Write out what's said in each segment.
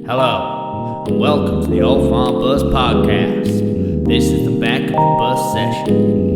Hello, and welcome to the Old Farm Bus Podcast. This is the back of the bus session.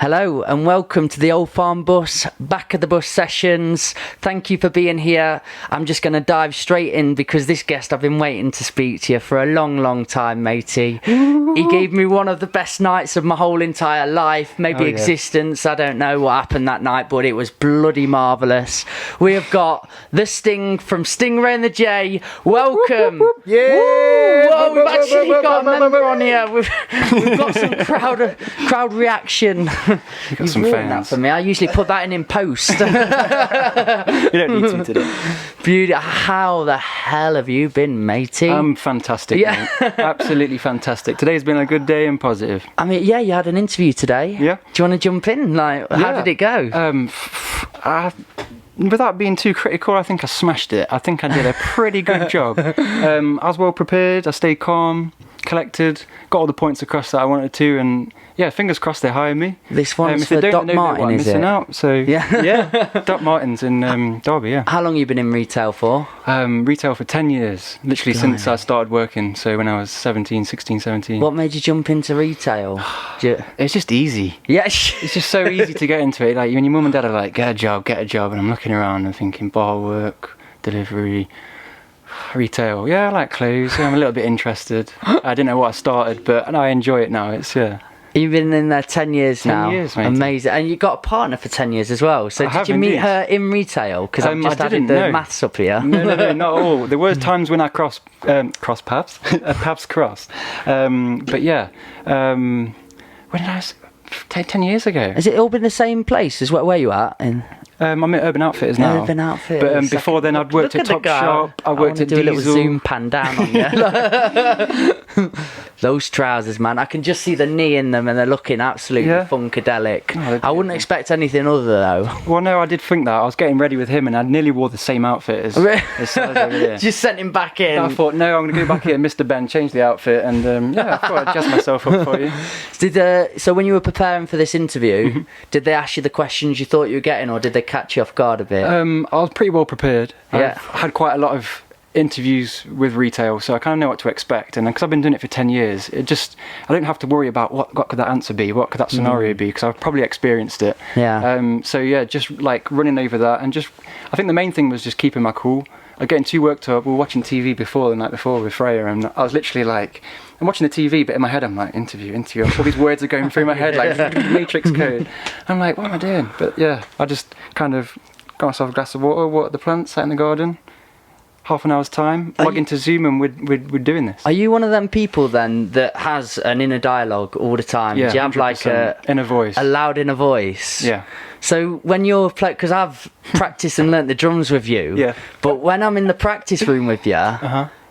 Hello and welcome to the Old Farm Bus, back of the bus sessions. Thank you for being here. I'm just going to dive straight in because this guest I've been waiting to speak to you for a long time, matey. He gave me one of the best nights of my whole entire life, maybe existence. I don't know what happened that night, but it was bloody marvellous. We have got the Sting from Stingray and the J. Welcome. Yeah. Whoa, we've actually got a member on here. We've got some crowd reaction. You've some ruined fans. that for me. I usually put that in post. You don't need to today. Beauty. How the hell have you been, matey? I'm fantastic. Yeah. Mate. Absolutely fantastic. Today's been a good day and positive. I mean, yeah, you had an interview today. Yeah. Do you want to jump in? Like, how did it go? Without being too critical, I think I smashed it. I think I did a pretty good job. I was well prepared. I stayed calm, collected, got all the points across that I wanted to, and yeah, fingers crossed they hire me. This one's if they for don't, Doc they know Martin, what I'm is missing it? out. So yeah, Doc Martin's in Derby. Yeah. How long have you been in retail for? Retail for 10 years, literally since I started working. So when I was 16, 17. What made you jump into retail? It's just easy. Yeah. It's just so easy to get into it. Like when your mum and dad are like, get a job, and I'm looking around and thinking bar work, delivery, retail. Yeah, I like clothes. Yeah, I'm a little bit interested. I didn't know what I started, but I enjoy it now. It's You've been in there 10 years 10 now. years, mate. Amazing. And you got a partner for 10 years as well. So did you meet her in retail? Because I've just added the maths up here. No, not at all. There were times when I cross paths, paths crossed. But yeah, when did I? 10 years ago. Has it all been the same place as where you at? I'm at Urban Outfitters now. Urban Outfitters. But before then, I'd worked at Top Shop. I worked at do Diesel. a little zoom pan down on you. Those trousers, man. I can just see the knee in them, and they're looking absolutely funkadelic. Oh, I wouldn't expect anything other though. Well, no, I did think that. I was getting ready with him, and I nearly wore the same outfit as Silas over here. Just sent him back in. I thought, no, I'm going to go back here, Mr. Ben, change the outfit, and I thought I'd dress myself up for you. So when you were preparing for this interview, did they ask you the questions you thought you were getting, or did they catch you off guard a bit? I was pretty well prepared. Yeah. I've had quite a lot of interviews with retail, so I kind of know what to expect, and because I've been doing it for 10 years, I don't have to worry about what could that answer be, what could that scenario be, because I've probably experienced it. So yeah, just like running over that, and I think the main thing was just keeping my cool. I was getting too worked up. We were watching TV the night before with Freya, and I was literally like, I'm watching the TV, but in my head I'm like, interview. All these words are going through my head like Matrix code. I'm like, what am I doing? But yeah, I just kind of got myself a glass of watered the plants, sat in the garden, half an hour's time, log into Zoom, and we're doing this. Are you one of them people then that has an inner dialogue all the time? Yeah, do you have like a inner voice? A loud inner voice? Yeah. So when you're playing, because I've practiced and learnt the drums with you, but when I'm in the practice room with you,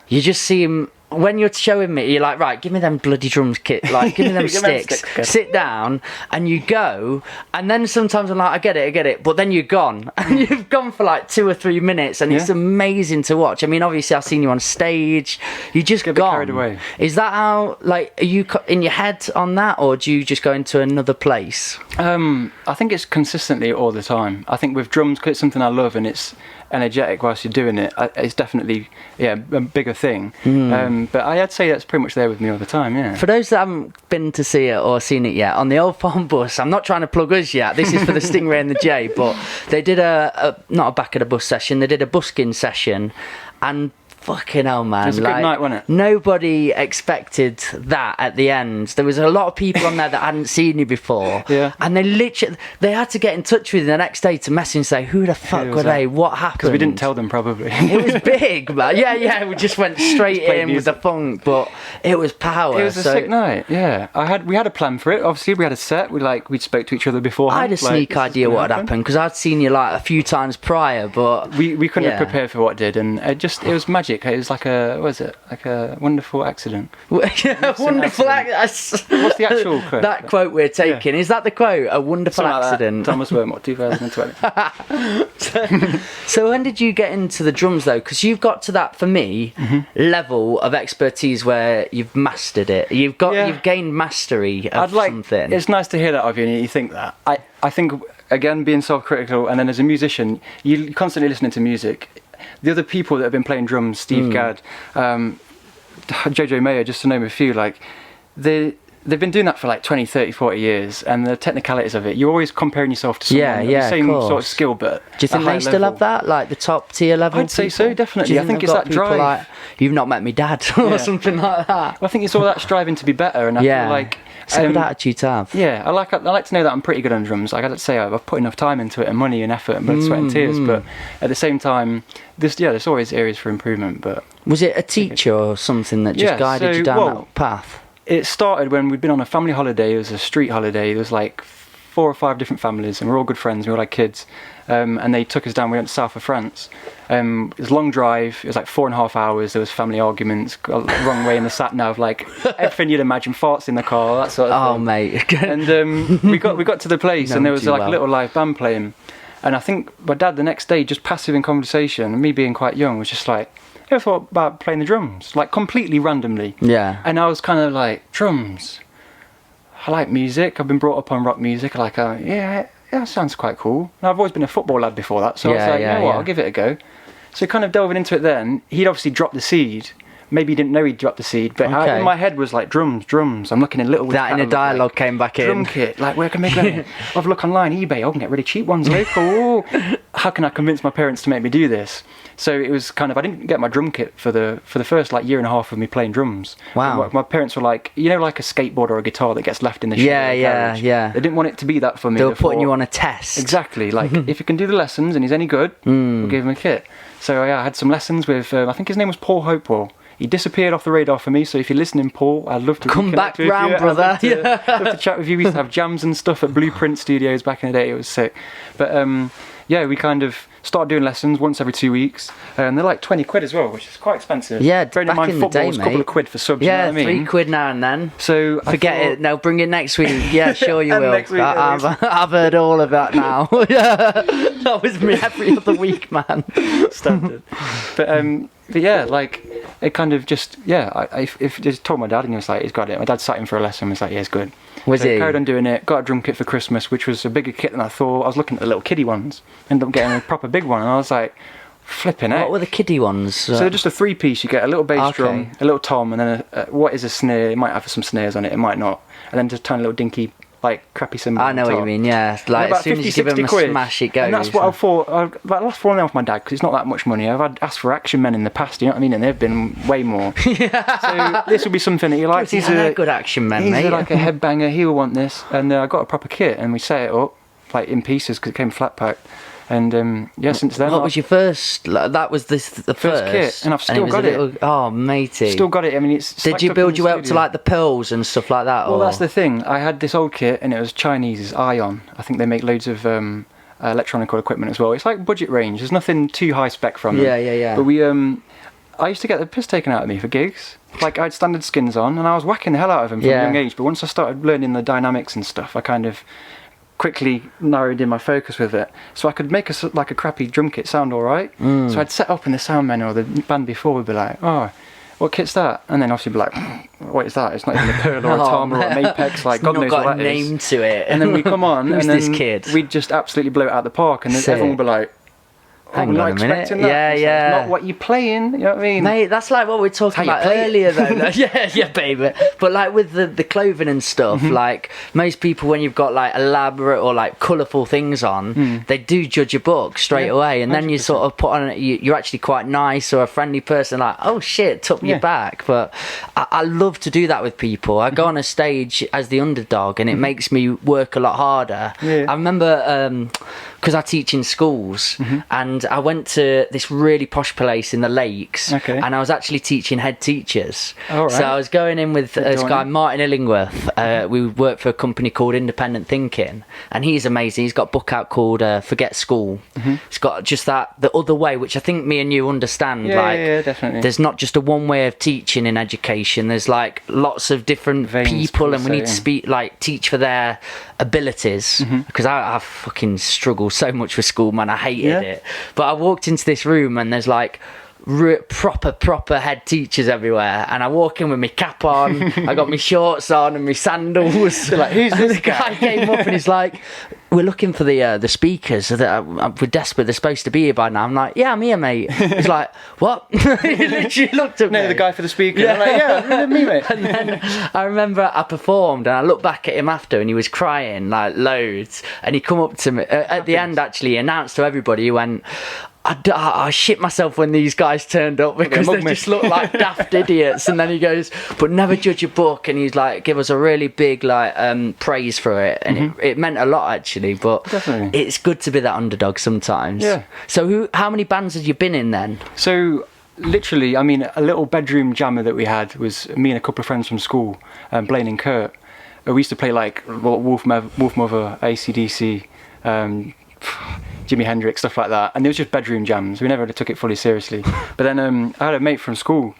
you just seem, when you're showing me, you're like, right, give me them bloody drums kit, like, give me them sticks, sit down, and you go, and then sometimes I'm like, I get it, but then you're gone, and you've gone for like 2 or 3 minutes, and it's amazing to watch. I mean, obviously I've seen you on stage, you just get gone. carried away. Is that how, like, are you in your head on that, or do you just go into another place? I think it's consistently all the time. I think with drums, because it's something I love, and it's energetic whilst you're doing it, it's definitely a bigger thing. But I'd say that's pretty much there with me all the time. For those that haven't been to see it or seen it yet, on the Old Farm Bus, I'm not trying to plug us yet, this is for the Stingray and the J, but they did not a back of the bus session, they did a busking session, and fucking hell, man. It was a good night, wasn't it? Nobody expected that at the end. There was a lot of people on there that hadn't seen you before. And they had to get in touch with you the next day to message and say, who the fuck were they? What happened? Because we didn't tell them, probably. It was big, man. Yeah, we just went straight in with the funk, but it was power. It was a sick night, yeah. We had a plan for it. Obviously, we had a set. We spoke to each other beforehand. I had a sneak idea what had happened, because I'd seen you like a few times prior, but we couldn't have prepared for what did, and it was magic. It was like a wonderful accident. Wonderful accident. What's the actual quote? That quote we're taking, is that the quote? A wonderful Something accident. Like Thomas Wormott, 2020. So when did you get into the drums though? Because you've got to that, for me, level of expertise where you've mastered it. You've gained mastery of something. It's nice to hear that of you, and you think that. I think, again, being self-critical, and then as a musician, you're constantly listening to music. the other people that have been playing drums, Steve Gadd, Jojo Mayer, just to name a few, like they've been doing that for like 20, 30, 40 years, and the technicalities of it, you're always comparing yourself to someone of the same sort of skill, but do you think they still have that, like the top tier level? I'd say so, definitely. I think it's that drive. Like, you've not met me dad or something like that. Well, I think it's all that striving to be better, and I feel like it's a good attitude to have. Yeah, I like to know that I'm pretty good on drums. Like, I'd say I've put enough time into it, and money and effort and blood, sweat and tears, but at the same time, there's always areas for improvement. But was it a teacher or something that just guided you down that path? It started when we'd been on a family holiday. It was a street holiday. There was like 4 or 5 different families, and we're all good friends. We all had kids, and they took us down. We went to south of France. It was a long drive. It was like 4.5 hours. There was family arguments, got the wrong way in the sat nav, like everything you'd imagine, farts in the car, that sort of thing. Oh, mate. And we got to the place, and there was like a little live band playing. And I think my dad the next day, just passive in conversation, and me being quite young, was just like, I ever thought about playing the drums, like completely randomly. Yeah. And I was kind of like, drums. I like music. I've been brought up on rock music. Like, yeah, that sounds quite cool. And I've always been a football lad before that, so I was like, you know what, I'll give it a go. So kind of delving into it then, he'd obviously dropped the seed. Maybe he didn't know he'd dropped the seed, but in my head was like, drums. I'm looking in little... That inner dialogue came back in. Drum kit, like, where can I make that? I've looked online, eBay, I can get really cheap ones local. Ooh. How can I convince my parents to make me do this? So it was kind of, I didn't get my drum kit for the first like year and a half of me playing drums. Wow. My parents were like, you know, like a skateboard or a guitar that gets left in the shed. Yeah. They didn't want it to be that for me. They were putting you on a test. Exactly. Like, if you can do the lessons and he's any good, we'll give him a kit. So I had some lessons with, I think his name was Paul Hopewell. He disappeared off the radar for me, so if you're listening, Paul, I'd love to come back round, brother. I'd love to chat with you. We used to have jams and stuff at Blueprint Studios back in the day. It was sick. But we kind of started doing lessons once every 2 weeks, and they're like 20 quid as well, which is quite expensive. Yeah, bearing in mind football's a couple of quid for subs. Yeah, you know what I mean? 3 quid now and then. So forget it. No, bring it next week. Yeah, sure you will. Next week, I've heard all of that now. That was me every other week, man. Standard. But yeah, like it kind of just I just told my dad, and he was like, he's got it. My dad sat in for a lesson and was like, yeah, it's good. Was he? Carried on doing it. Got a drum kit for Christmas, which was a bigger kit than I thought. I was looking at the little kiddie ones. Ended up getting a proper big one, and I was like, flipping out. What were the kiddie ones? So they're just a 3-piece. You get a little bass drum, a little tom, and then what is a snare. It might have some snares on it, it might not, and then just a tiny little dinky, like crappy cymbal. I know what you mean, yeah. Like as soon as you give him a smash, it goes. And that's what I thought. I've fallen off my dad because it's not that much money. I've had asked for Action Men in the past, you know what I mean, and they've been way more. So this will be something that he likes. He's a good Action Men, mate. He's like a headbanger. He'll want this, and I got a proper kit, and we set it up like in pieces because it came flat packed. And since then. What was your first? That was the first kit, and I've still got it. Oh, matey. Still got it. I mean, it's. Did you build you up to like the pearls and stuff like that? Well, that's the thing. I had this old kit, and it was Chinese, Ion. I think they make loads of electronic equipment as well. It's like budget range. There's nothing too high spec from them. Yeah. But I used to get the piss taken out of me for gigs. Like I had standard skins on, and I was whacking the hell out of them from a young age. But once I started learning the dynamics and stuff, I kind of quickly narrowed in my focus with it, so I could make a crappy drum kit sound all right. So I'd set up in the sound manual. The band before would be like, "Oh, what kit's that?" And then obviously be like, "What is that? It's not even a Pearl or a Tom or an Apex. Like God knows what that is." It's not got a name to it. And then we come on, Who's and then this kid? We'd just absolutely blow it out of the park, and then everyone would be like, Hang on a minute. That. Yeah. It's not what you're playing, you know what I mean? Mate, that's like what we were talking about earlier though. yeah, baby. But like with the clothing and stuff, like most people when you've got like elaborate or like colourful things on, they do judge a book straight away, and 100%. Then you sort of put on, you're actually quite nice or a friendly person, like, oh shit, took me back. But I love to do that with people. I go on a stage as the underdog, and it makes me work a lot harder. I remember because I teach in schools, and I went to this really posh place in the Lakes, and I was actually teaching head teachers. So I was going in with this guy, Martin Illingworth. We work for a company called Independent Thinking, and he's amazing. He's got a book out called Forget School. It's got just the other way, which I think me and you understand. Yeah, definitely. There's not just a one way of teaching in education. There's like lots of different people, and we need to teach for their abilities, because I fucking struggle so much with school, man. I hated it. But I walked into this room, and there's like proper head teachers everywhere, and I walk in with my cap on, I got my shorts on and my sandals. Like, who's this guy? Came up and he's like, we're looking for the speakers that we're desperate. They're supposed to be here by now. I'm like, yeah, I'm here, mate. He's like, what? He literally looked at me. No, the guy for the speaker. Yeah. I'm like, yeah, me, mate. And then I remember I performed and I looked back at him after and he was crying like loads. And he come up to me at the end. Actually, he announced to everybody. He went, I shit myself when these guys turned up because they just looked like daft idiots. And then he goes, but never judge a book. And he's like, give us a really big like praise for it. And it meant a lot actually. But definitely, it's good to be that underdog sometimes. Yeah. So how many bands had you been in then? So literally, I mean, a little bedroom jammer that we had was me and a couple of friends from school, Blaine and Kurt. We used to play like Wolfmother, AC/DC, Jimi Hendrix, stuff like that, and it was just bedroom jams. We never really took it fully seriously. But then I had a mate from school,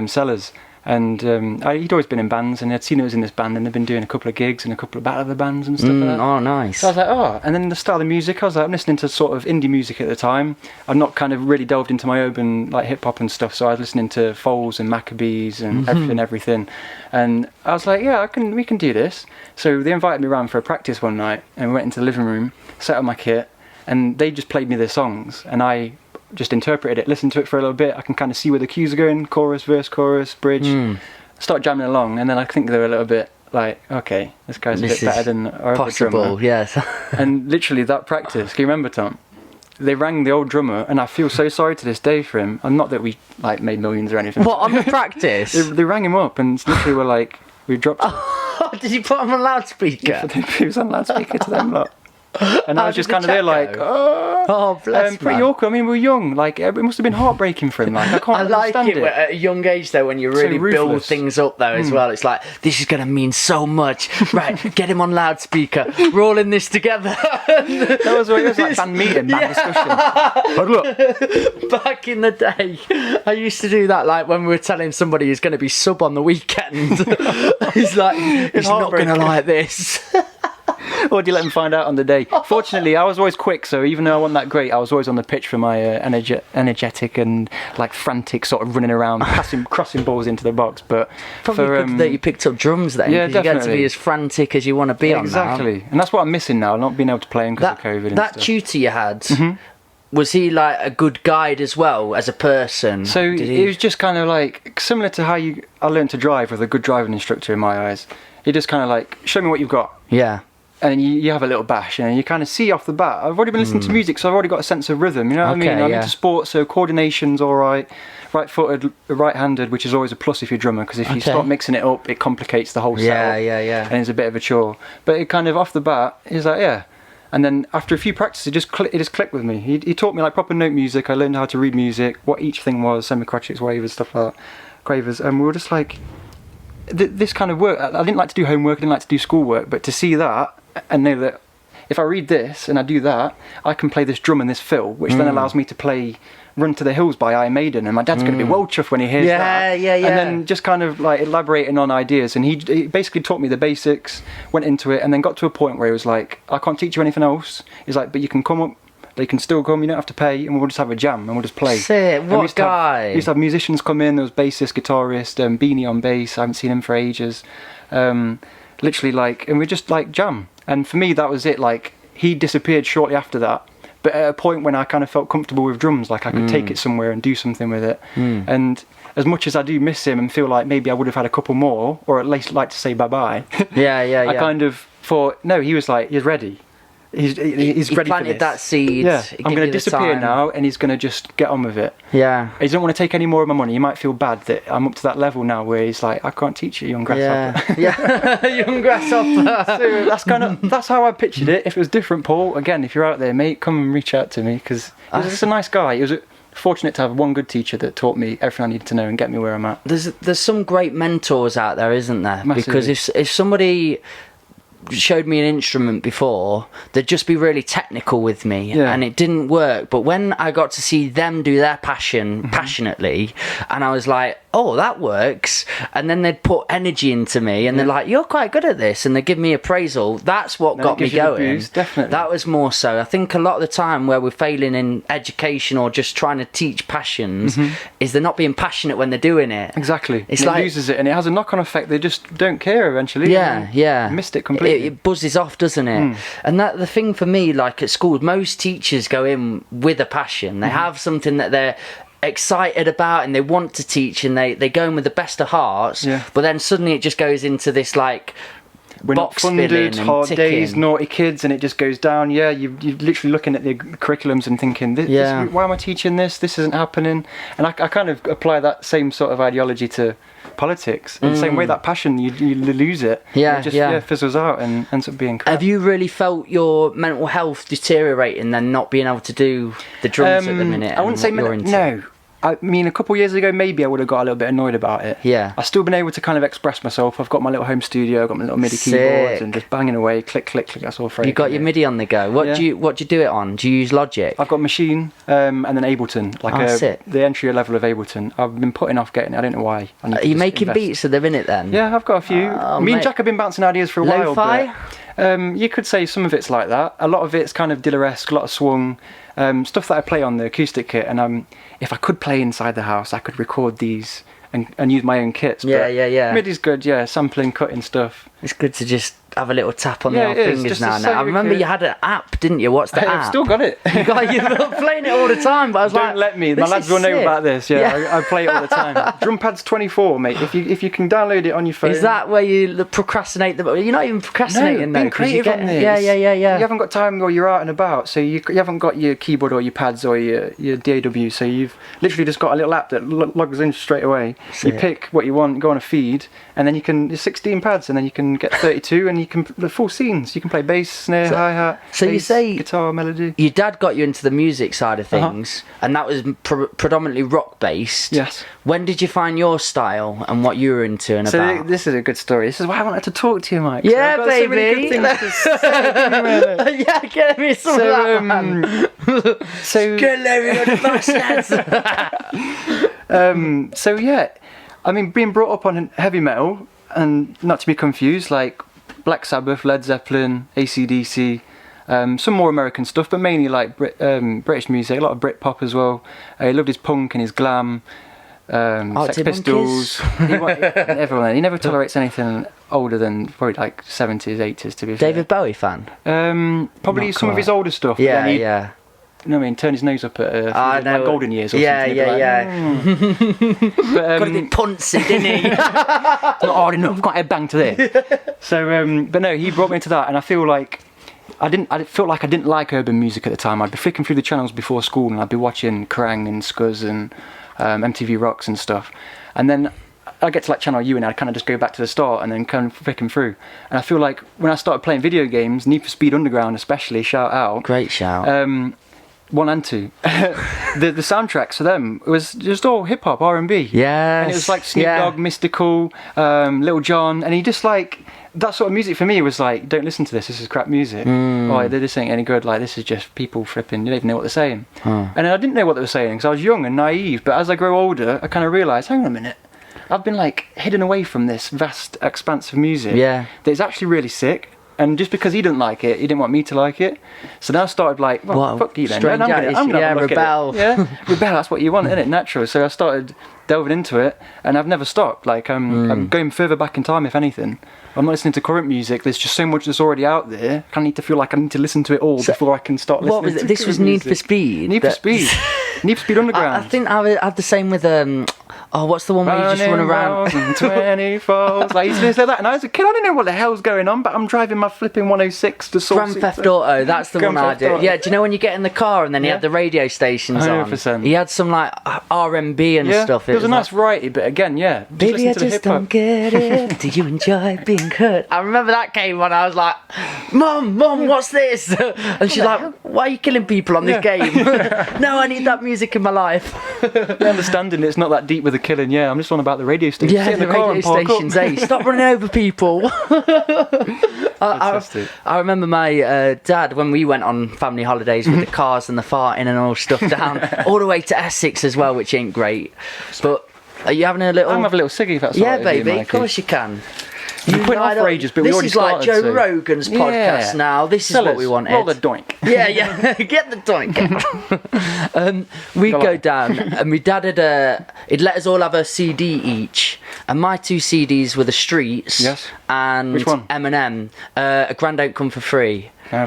Sellers, and he'd always been in bands, and I'd seen he was in this band, and they'd been doing a couple of gigs and a couple of battle of the bands and stuff like that. Oh, nice. So I was like, oh, and then the style of music, I was like, I'm listening to sort of indie music at the time. I've not kind of really delved into my urban like hip hop and stuff, so I was listening to Foals and Maccabees and everything. And I was like, yeah, we can do this. So they invited me around for a practice one night, and we went into the living room, set up my kit, and they just played me their songs, and I just interpreted it, listened to it for a little bit. I can kind of see where the cues are going, chorus, verse, chorus, bridge. Start jamming along, and then I think they were a little bit like, okay, this guy's a bit better than our other drummer. Yes. And literally that practice, can you remember, Tom? They rang the old drummer, and I feel so sorry to this day for him. And not that we like made millions or anything. What, on the practice? they rang him up, and literally were like, we dropped. Oh, did you put him on loudspeaker? He was on loudspeaker to them lot. And I was just kind of there like, oh, bless pretty man. awkward. I mean, we were young. Like, it must have been heartbreaking for him. Like, I can't understand it. At a young age, though, when you really build things up, though, as well. It's like, this is going to mean so much. Right, get him on loudspeaker. We're all in this together. That was what it was like, band meeting, band discussion. But look. Back in the day, I used to do that, like, when we were telling somebody he's going to be sub on the weekend. He's like, he's not going to like this. Or do you let them find out on the day? Fortunately, I was always quick, so even though I wasn't that great, I was always on the pitch for my energetic and like frantic sort of running around, crossing balls into the box. But probably good that you picked up drums then. Yeah, definitely. You get to be as frantic as you want to be on that. Exactly, and that's what I'm missing now, not being able to play them because of COVID. That tutor you had. Was he like a good guide as well as a person? So it was just kind of like similar to how I learned to drive with a good driving instructor in my eyes. He just kind of like, show me what you've got. Yeah. And you have a little bash, and you kind of see off the bat. I've already been listening to music, so I've already got a sense of rhythm. You know what I mean? I'm into sports, so coordination's all right. Right-footed, right-handed, which is always a plus if you're a drummer, because if you start mixing it up, it complicates the whole setup. Yeah. And it's a bit of a chore. But it kind of off the bat, he's like, yeah. And then after a few practices, it just clicked with me. He taught me like proper note music. I learned how to read music, what each thing was, semicrotchets, wavers, stuff like that, quavers, and we were just like, this kind of work. I didn't like to do homework, I didn't like to do schoolwork, but to see that and know that if I read this and I do that, I can play this drum and this fill, which then allows me to play Run to the Hills by Iron Maiden, and my dad's going to be well chuffed when he hears that. Yeah. And then just kind of like elaborating on ideas, and he basically taught me the basics, went into it, and then got to a point where he was like, I can't teach you anything else. He's like, but you can come up, they can still come, you don't have to pay, and we'll just have a jam and we'll just play. Sick. What guy? We used to have musicians come in, there was bassist, guitarist, Beanie on bass, I haven't seen him for ages. Literally like, and we just like jam. And for me, that was it. Like, he disappeared shortly after that. But at a point when I kind of felt comfortable with drums, like I could take it somewhere and do something with it. And as much as I do miss him and feel like maybe I would have had a couple more, or at least like to say bye-bye. I kind of thought, no, he was like, he's ready. He's ready for this. Planted that seed. Yeah, I'm going to disappear now, and he's going to just get on with it. Yeah. He doesn't want to take any more of my money. He might feel bad that I'm up to that level now where he's like, I can't teach you, young grasshopper. Yeah, young grasshopper. So that's how I pictured it. If it was different, Paul, again, if you're out there, mate, come and reach out to me, because he was just a nice guy. He was fortunate to have one good teacher that taught me everything I needed to know and get me where I'm at. There's some great mentors out there, isn't there? Massively. Because if somebody showed me an instrument before, they'd just be really technical with me, and it didn't work. But when I got to see them do their passion passionately, and I was like, oh, that works, and then they'd put energy into me, and they're like, you're quite good at this, and they give me appraisal. That's what got me going. Boost, definitely. That was more so. I think a lot of the time where we're failing in education or just trying to teach passions is they're not being passionate when they're doing it. Exactly. It's it like, loses it, and it has a knock-on effect. They just don't care eventually. Yeah. Missed it completely. it buzzes off, doesn't it? And that the thing for me, like at school, most teachers go in with a passion. They have something that they're excited about and they want to teach, and they go in with the best of hearts. But then suddenly it just goes into this like we're box not funded, filling and hard ticking. days, naughty kids, and it just goes down. You're literally looking at the curriculums and thinking, why am I teaching this? This isn't happening. And I kind of apply that same sort of ideology to politics. In the same way, that passion, you lose it. Yeah, it just fizzles out and ends up being crap. Have you really felt your mental health deteriorating then, not being able to do the drums at the minute? I wouldn't say no. I mean, a couple of years ago, maybe I would have got a little bit annoyed about it. Yeah. I've still been able to kind of express myself. I've got my little home studio, I've got my little MIDI keyboards and just banging away, click, click, click, that's all for it. You got your MIDI on the go. What do you do it on? Do you use Logic? I've got Machine and then Ableton, the entry level of Ableton. I've been putting off getting it, I don't know why. Are you making beats at the minute then? Yeah, I've got a few. Me and Jack have been bouncing ideas for a while. Lo-fi? You could say some of it's like that. A lot of it's kind of Diller-esque, a lot of swung. Stuff that I play on the acoustic kit, and if I could play inside the house, I could record these and use my own kits. Yeah. MIDI's good, sampling, cutting stuff. It's good to just have a little tap on the old fingers now. I remember you had an app, didn't you? What's the app? I've still got it. You're playing it all the time, but I was Don't let me. My lads will know about this. I play it all the time. Drum Pad's 24, mate. If you can download it on your phone. Is that where you procrastinate? You're not even procrastinating though. Being creative on this. Yeah. You haven't got time while you're out and about, so you haven't got your keyboard or your pads or your DAW, so you've literally just got a little app that logs in straight away. You pick what you want, go on a feed, and then there's 16 pads, and then you can get 32, and you can the full scenes. You can play bass, snare, hi-hat, so bass, you say guitar, melody. Your dad got you into the music side of things, and that was predominantly rock based. Yes. When did you find your style and what you were into and about? This is a good story. This is why I wanted to talk to you, Mike. Yeah, so baby. So many good things to say. Yeah, get me some of that, man. Good living on the So yeah, I mean, being brought up on heavy metal, and not to be confused, like Black Sabbath, Led Zeppelin, AC/DC, some more American stuff, but mainly like British music, a lot of Britpop as well. He loved his punk and his glam, Sex Pistols. Everyone. He never tolerates anything older than probably like 70s, 80s, to be fair. David Bowie fan? Probably Not some quite. of his older stuff. Yeah. You know what I mean? Turn his nose up at like Golden Years or something. But, got a bit poncy, didn't he? Not hard enough, got a bang to this. So, but no, he brought me into that, and I feel like I felt like I didn't like urban music at the time. I'd be flicking through the channels before school, and I'd be watching Kerrang and Scuzz and MTV Rocks and stuff, and then I get to like Channel U, and I'd kind of just go back to the start and then kind of flicking through. And I feel like when I started playing video games, Need for Speed Underground especially, shout out. Great shout. 1 and 2. the soundtracks for them was just all hip hop, R&B. Yes. And it was like Snoop Dogg, Mystical, Lil Jon, and he just like that sort of music for me was like, don't listen to this. This is crap music. Oh, this ain't any good. Like this is just people flipping. You don't even know what they're saying. And I didn't know what they were saying because I was young and naive. But as I grow older, I kind of realised, hang on a minute. I've been like hidden away from this vast expanse of music. Yeah. That's actually really sick. And just because he didn't like it, he didn't want me to like it. So now I started like, well, fuck you then. Strange I'm gonna have a look rebel. at it. Yeah, rebel. That's what you want, isn't it? Natural. So I started delving into it, and I've never stopped. Like I'm going further back in time, if anything. I'm not listening to current music. There's just so much that's already out there. I need to feel like I need to listen to it all before I can start listening. What was it? To This was Need for Speed. Need for Speed. Need for Speed Underground. I think I had the same with what's the one where you just run around? 24. I used to say that, and I was a kid. I didn't know what the hell's going on, but I'm driving my flipping 106 to Salt Grand Theft Auto. That's the one I did. Yeah. Do you know when you get in the car and then he had the radio stations 100%. on? He had some like R&B and stuff. It was a nice variety, but again, Baby, I just don't get it. Do you enjoy being hurt? I remember that came on. I was like, Mum, what's this? And she's like, why are you killing people on this game? No, I need that music in my life. Understanding it's not that deep with the killing. Yeah, I'm just on about the radio station. Yeah, the radio stations. Hey, stop running over people. I remember my dad when we went on family holidays with the cars and the farting and all stuff down all the way to Essex as well, which ain't great. But are you having a little? I'm having a little ciggy if that's yeah, all right. Baby, of course you can. We've been putting off for ages, but we already started. This is like Joe Rogan's podcast now. This is what we wanted. Roll the doink. Yeah. Get the doink. We go down, and my dad he'd let us all have a CD each, and my 2 CDs were The Streets and Which one? Eminem. A Grand Don't Come for Free. Mate.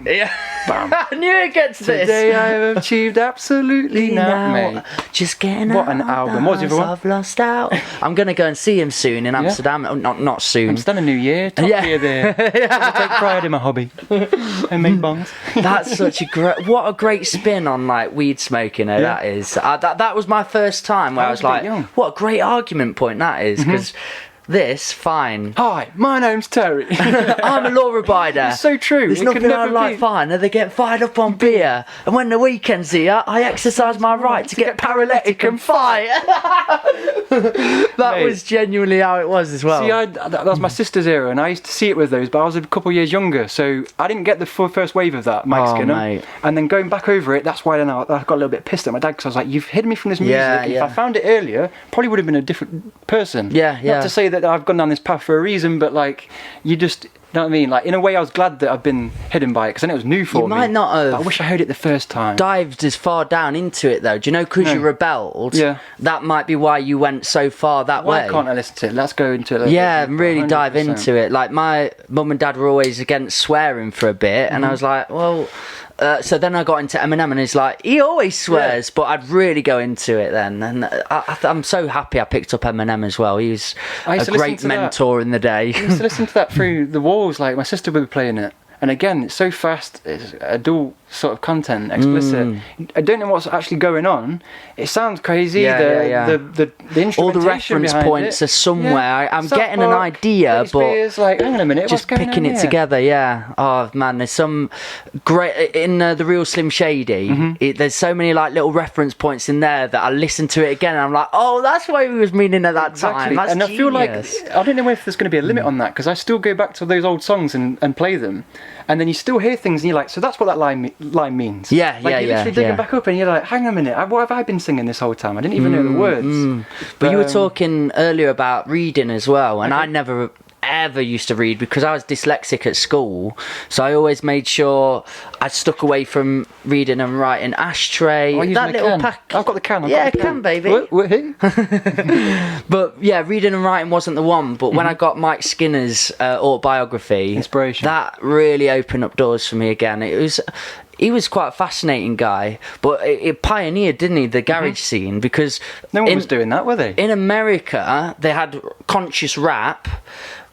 Yeah. I knew it gets this. Today I have achieved absolutely nothing, mate. Just getting what out an album. What was the other one? I've lost out. I'm going to go and see him soon in Amsterdam. Oh, not soon. Amsterdam, New Year. Top year there. I take pride in my hobby. And make bongs. That's such a what a great spin on like weed smoking. That is. That was my first time where I was like, what a great argument point that is, because. This, fine. Hi, my name's Terry. I'm a law abider. It's so true. There's nothing I like fine, and they get fired up on beer. And when the weekend's here, I exercise my right to get paralytic and fight. That was genuinely how it was as well. See, that was my sister's era, and I used to see it with those, but I was a couple of years younger, so I didn't get the first wave of that, Mike Skinner. Mate. And then going back over it, that's why then I got a little bit pissed at my dad, because I was like, you've hidden me from this music. If I found it earlier, probably would have been a different person. Not to say that I've gone down this path for a reason, but like, you just, you know what I mean? Like, in a way, I was glad that I've been hidden by it, because then it was new for me. You might not have. But I wish I heard it the first time. Dived as far down into it though. Do you know? Because you rebelled. Yeah. That might be why you went so far that way. Why can't I listen to it? Let's go into it. Really 100%. Dive into it. Like my mum and dad were always against swearing for a bit, and I was like, well. So then I got into Eminem, and he's like, he always swears, but I'd really go into it then. And I'm so happy I picked up Eminem as well. He was a great mentor in the day. I used to listen to that through the walls. Like, my sister would be playing it. And again, it's so fast, it's adult sort of content, explicit. I don't know what's actually going on. It sounds crazy. The instrumentation all the reference points are somewhere. I'm getting an idea, but like, hang on a minute, just picking it together. Yeah. Oh man, there's some great in the Real Slim Shady. There's so many like little reference points in there that I listen to it again, and I'm like, oh, that's what he was meaning at that time. That's and genius. I feel like I don't know if there's going to be a limit on that, because I still go back to those old songs and play them. And then you still hear things, and you're like, so that's what that line means. You literally dig it back up, and you're like, hang on a minute, what have I been singing this whole time? I didn't even know the words. But you were talking earlier about reading as well, and I never ever used to read because I was dyslexic at school, so I always made sure I stuck away from reading and writing. Ashtray, that little pack. I've got the can. Can, baby. But yeah, reading and writing wasn't the one. But when I got Mike Skinner's autobiography, inspiration, that really opened up doors for me again. He was quite a fascinating guy, but it pioneered, didn't he, the garage scene? Because no one was doing that, were they? In America, they had conscious rap,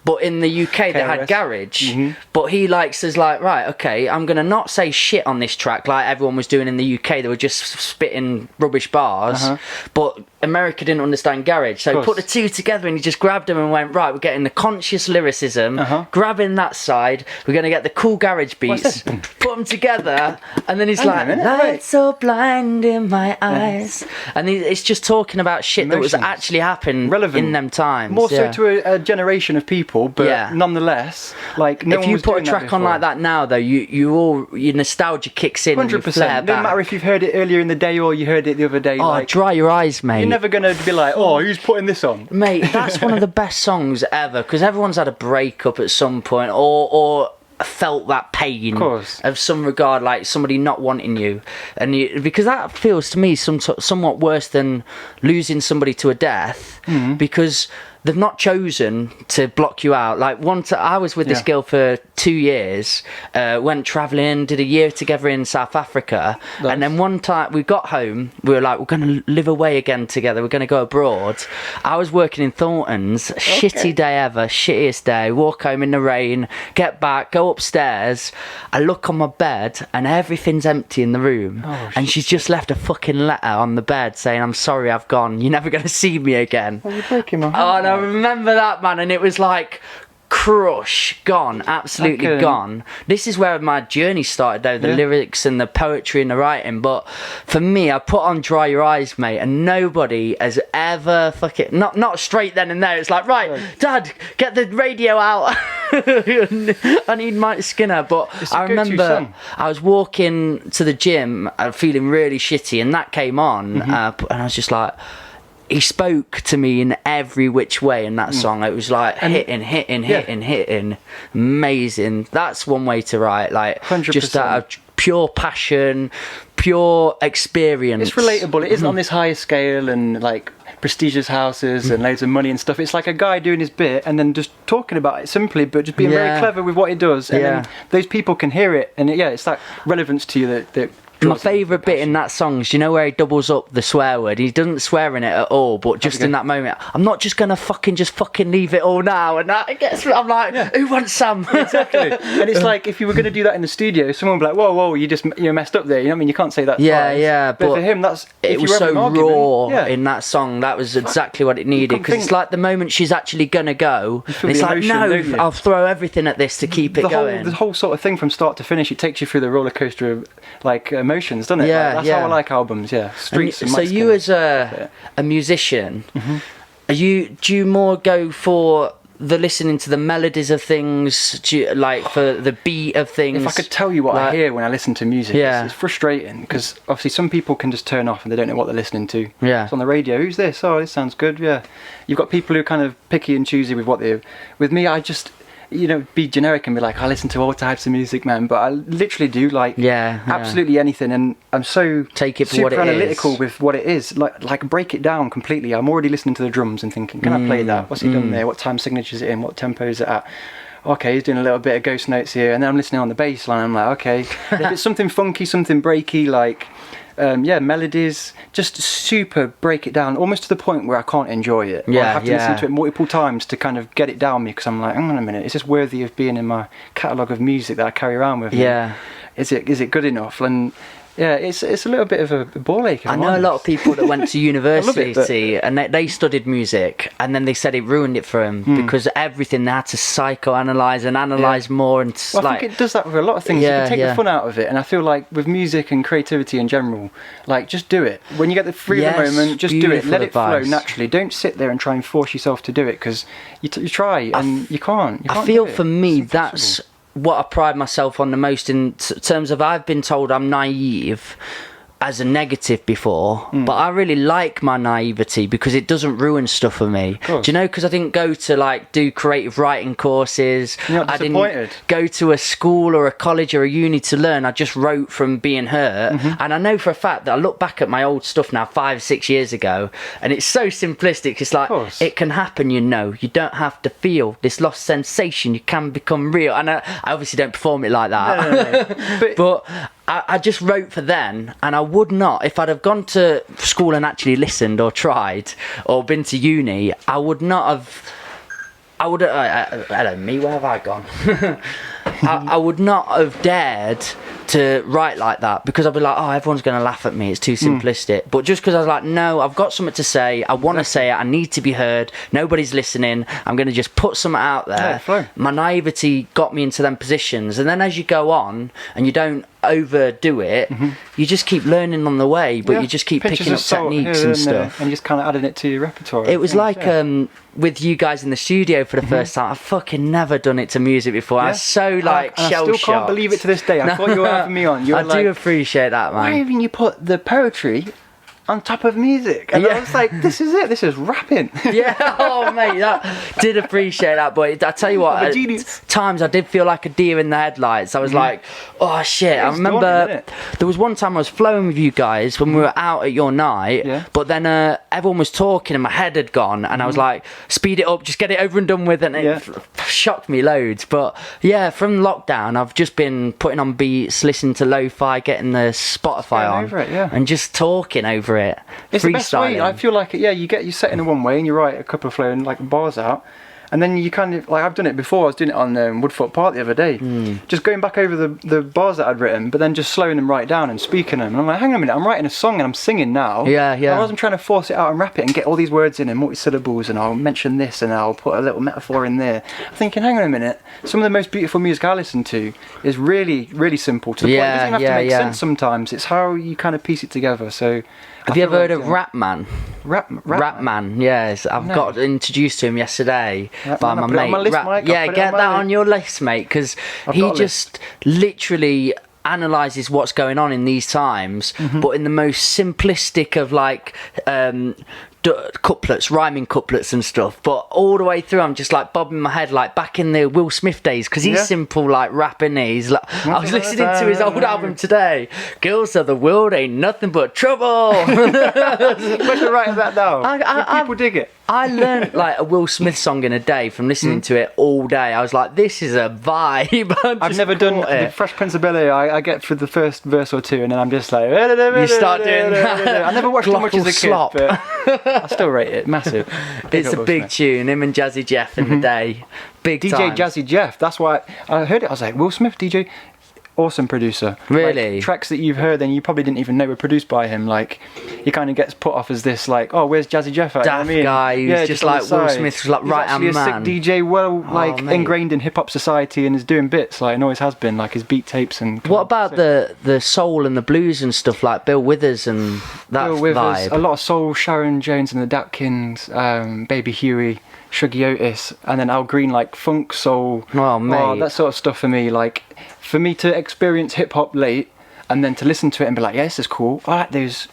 but in the UK they had garage. But he says like, right, okay, I'm gonna not say shit on this track like everyone was doing in the UK. They were just spitting rubbish bars. But America didn't understand garage, so he put the two together, and he just grabbed them and went, right, we're getting the conscious lyricism, grabbing that side, we're gonna get the cool garage beats, put them together, and then he's like, lights so blind in my eyes, and it's just talking about shit that was actually happening in them times. More so to a generation of people, but nonetheless, like, no if one you was put doing a track on like that now, though, your nostalgia kicks in. 100%. No matter if you've heard it earlier in the day or you heard it the other day. Oh, dry your eyes, mate. You're never gonna be like, oh, who's putting this on? Mate, that's one of the best songs ever, because everyone's had a breakup at some point, or felt that pain of some regard, like somebody not wanting you, and because that feels to me somewhat worse than losing somebody to a death, because they've not chosen to block you out. Like I was with this girl for 2 years, went travelling, did a year together in South Africa, and then one time we got home, we were like, we're going to live away again together, we're going to go abroad. I was working in Thornton's, shitty day ever, shittiest day, walk home in the rain, get back, go upstairs, I look on my bed and everything's empty in the room, and she's just left a fucking letter on the bed saying, I'm sorry, I've gone, you're never going to see me again. Oh, you're breaking my heart. I remember that, man, and it was like crush, gone, absolutely gone. This is where my journey started, though, the lyrics and the poetry and the writing. But for me, I put on Dry Your Eyes, mate, and nobody has ever not straight then and there. It's like, right, Dad, get the radio out. I need Mike Skinner. But I remember I was walking to the gym feeling really shitty, and that came on, and I was just like, he spoke to me in every which way in that song. It was like hitting. Amazing. That's one way to write, like 100%. Just out of pure passion, pure experience. It's relatable. It isn't on this higher scale and like prestigious houses and loads of money and stuff. It's like a guy doing his bit and then just talking about it simply, but just being very clever with what he does. And then those people can hear it, and it's that relevance to you that my favourite bit in that song is, you know, where he doubles up the swear word. He doesn't swear in it at all, but just in that moment, I'm not just gonna fucking leave it all now. And that gets, I'm like, who wants some? Exactly. And it's like, if you were gonna do that in the studio, someone would be like, whoa, you messed up there. You know what I mean? You can't say that. Twice. But for him, it was so raw in that song. That was exactly what it needed, because it's like the moment she's actually gonna go, it's like, no, I'll throw everything at this to keep it going. The whole sort of thing from start to finish, it takes you through the roller coaster of like emotions, doesn't it? That's how I like albums. Streets and so you as a musician, do you more go for the listening to the melodies of things, like for the beat of things? If I could tell you what I hear when I listen to music, it's frustrating, because obviously some people can just turn off and they don't know what they're listening to. It's on the radio. Who's this? Oh, this sounds good. You've got people who are kind of picky and choosy with what they. With me, I just, be generic and be like, I listen to all types of music, man, but I literally do like absolutely anything, and I'm so take it for super what it analytical is. with what it is, like break it down completely. I'm already listening to the drums and thinking, can I play that? What's he done there? What time signature is it in? What tempo is it at? Okay, he's doing a little bit of ghost notes here, and then I'm listening on the bass line. I'm like, okay, if it's something funky, something breaky, like melodies, just super break it down, almost to the point where I can't enjoy it. I have to listen to it multiple times to kind of get it down me, because I'm like, hang on a minute, is this worthy of being in my catalogue of music that I carry around with me? Is it good enough? And it's a little bit of a ball ache. I know a lot of people that went to university and they studied music, and then they said it ruined it for them because everything they had to psychoanalyze and analyze more. And I think it does that with a lot of things. You can take the fun out of it, and I feel like with music and creativity in general, like, just do it. When you get the free of the moment, just do it. Let it flow naturally. Don't sit there and try and force yourself to do it, because you try and you can't. I feel for me that's what I pride myself on the most, in terms of, I've been told I'm naive as a negative before, but I really like my naivety because it doesn't ruin stuff for me. Do you know? Because I didn't go to like do creative writing courses. I didn't go to a school or a college or a uni to learn. I just wrote from being hurt. And I know for a fact that I look back at my old stuff now 5-6 years ago, and it's so simplistic. It's like, it can happen, you don't have to feel this lost sensation, you can become real. And I obviously don't perform it like that. No. But I just wrote for then, and I would not, if I'd have gone to school and actually listened or tried or been to uni, I would not have. Hello, me, where have I gone? I would not have dared to write like that, because I'd be like, oh, everyone's going to laugh at me, it's too simplistic. But just because I was like, no, I've got something to say, I want to say it, I need to be heard, nobody's listening, I'm going to just put something out there. My naivety got me into them positions, and then as you go on and you don't overdo it, you just keep learning on the way, but you just keep picking up techniques and stuff, and just kind of adding it to your repertoire. It was like with you guys in the studio for the first time. I've fucking never done it to music before. I was so like shell-shocked. I still can't believe it to this day. I thought you were having me on. I do appreciate that, man. Why haven't you put the poetry on top of music? And I was like, this is it, this is rapping. Oh mate, that did appreciate that. But I tell you what, at times I did feel like a deer in the headlights. I was like, oh shit. I remember there was one time I was flowing with you guys when we were out at your night, but then everyone was talking and my head had gone, and I was like, speed it up, just get it over and done with, and it shocked me loads. But from lockdown I've just been putting on beats, listening to lo-fi, getting the Spotify on and just talking over it. It's the best way. I feel like you set in a one way and you write a couple of flowing like bars out, and then you kind of, like, I've done it before. I was doing it on Woodfoot Park the other day, just going back over the bars that I'd written, but then just slowing them right down and speaking them. And I'm like, hang on a minute, I'm writing a song and I'm singing now. I wasn't trying to force it out and rap it and get all these words in and multi-syllables, and I'll mention this and I'll put a little metaphor in there. I'm thinking, hang on a minute, some of the most beautiful music I listen to is really, really simple, to the point it doesn't even have to make sense sometimes. It's how you kind of piece it together. So have you ever heard of Rap Man? Rap Man, yes. I've got introduced to him yesterday by my mate. Get that on your list, mate, because he just literally analyzes what's going on in these times, but in the most simplistic of like couplets, rhyming couplets and stuff, but all the way through I'm just like bobbing my head like back in the Will Smith days, because he's simple like rapping. He's like, I was listening to his old album today. Girls of the world ain't nothing but trouble. Where's the right of that now? People dig it. I learned like a Will Smith song in a day from listening to it all day. I was like, this is a vibe. I've never done the Fresh Prince of Bel-Air. I get through the first verse or two and then I'm just like... You start doing that. I never watched it much as a kid, but I still rate it. Massive. It's a big tune. Him and Jazzy Jeff in the day. Big DJ Jazzy Jeff. That's why I heard it. I was like, Will Smith, DJ... Awesome producer. Really? Like, tracks that you've heard and you probably didn't even know were produced by him. Like, he kind of gets put off as this, like, oh, where's Jazzy Jeff at? Daft guy who's just like Will Smith's like right hand man. He's actually a sick DJ, ingrained in hip hop society and is doing bits, like, and always has been, like his beat tapes and. What about the soul and the blues and stuff, like Bill Withers and that vibe? A lot of soul, Sharon Jones and the Dapkins, Baby Huey, Shuggy Otis, and then Al Green, like funk, soul. Oh, mate. That sort of stuff for me, like. For me to experience hip hop late and then to listen to it and be like, yeah, this is cool. I like those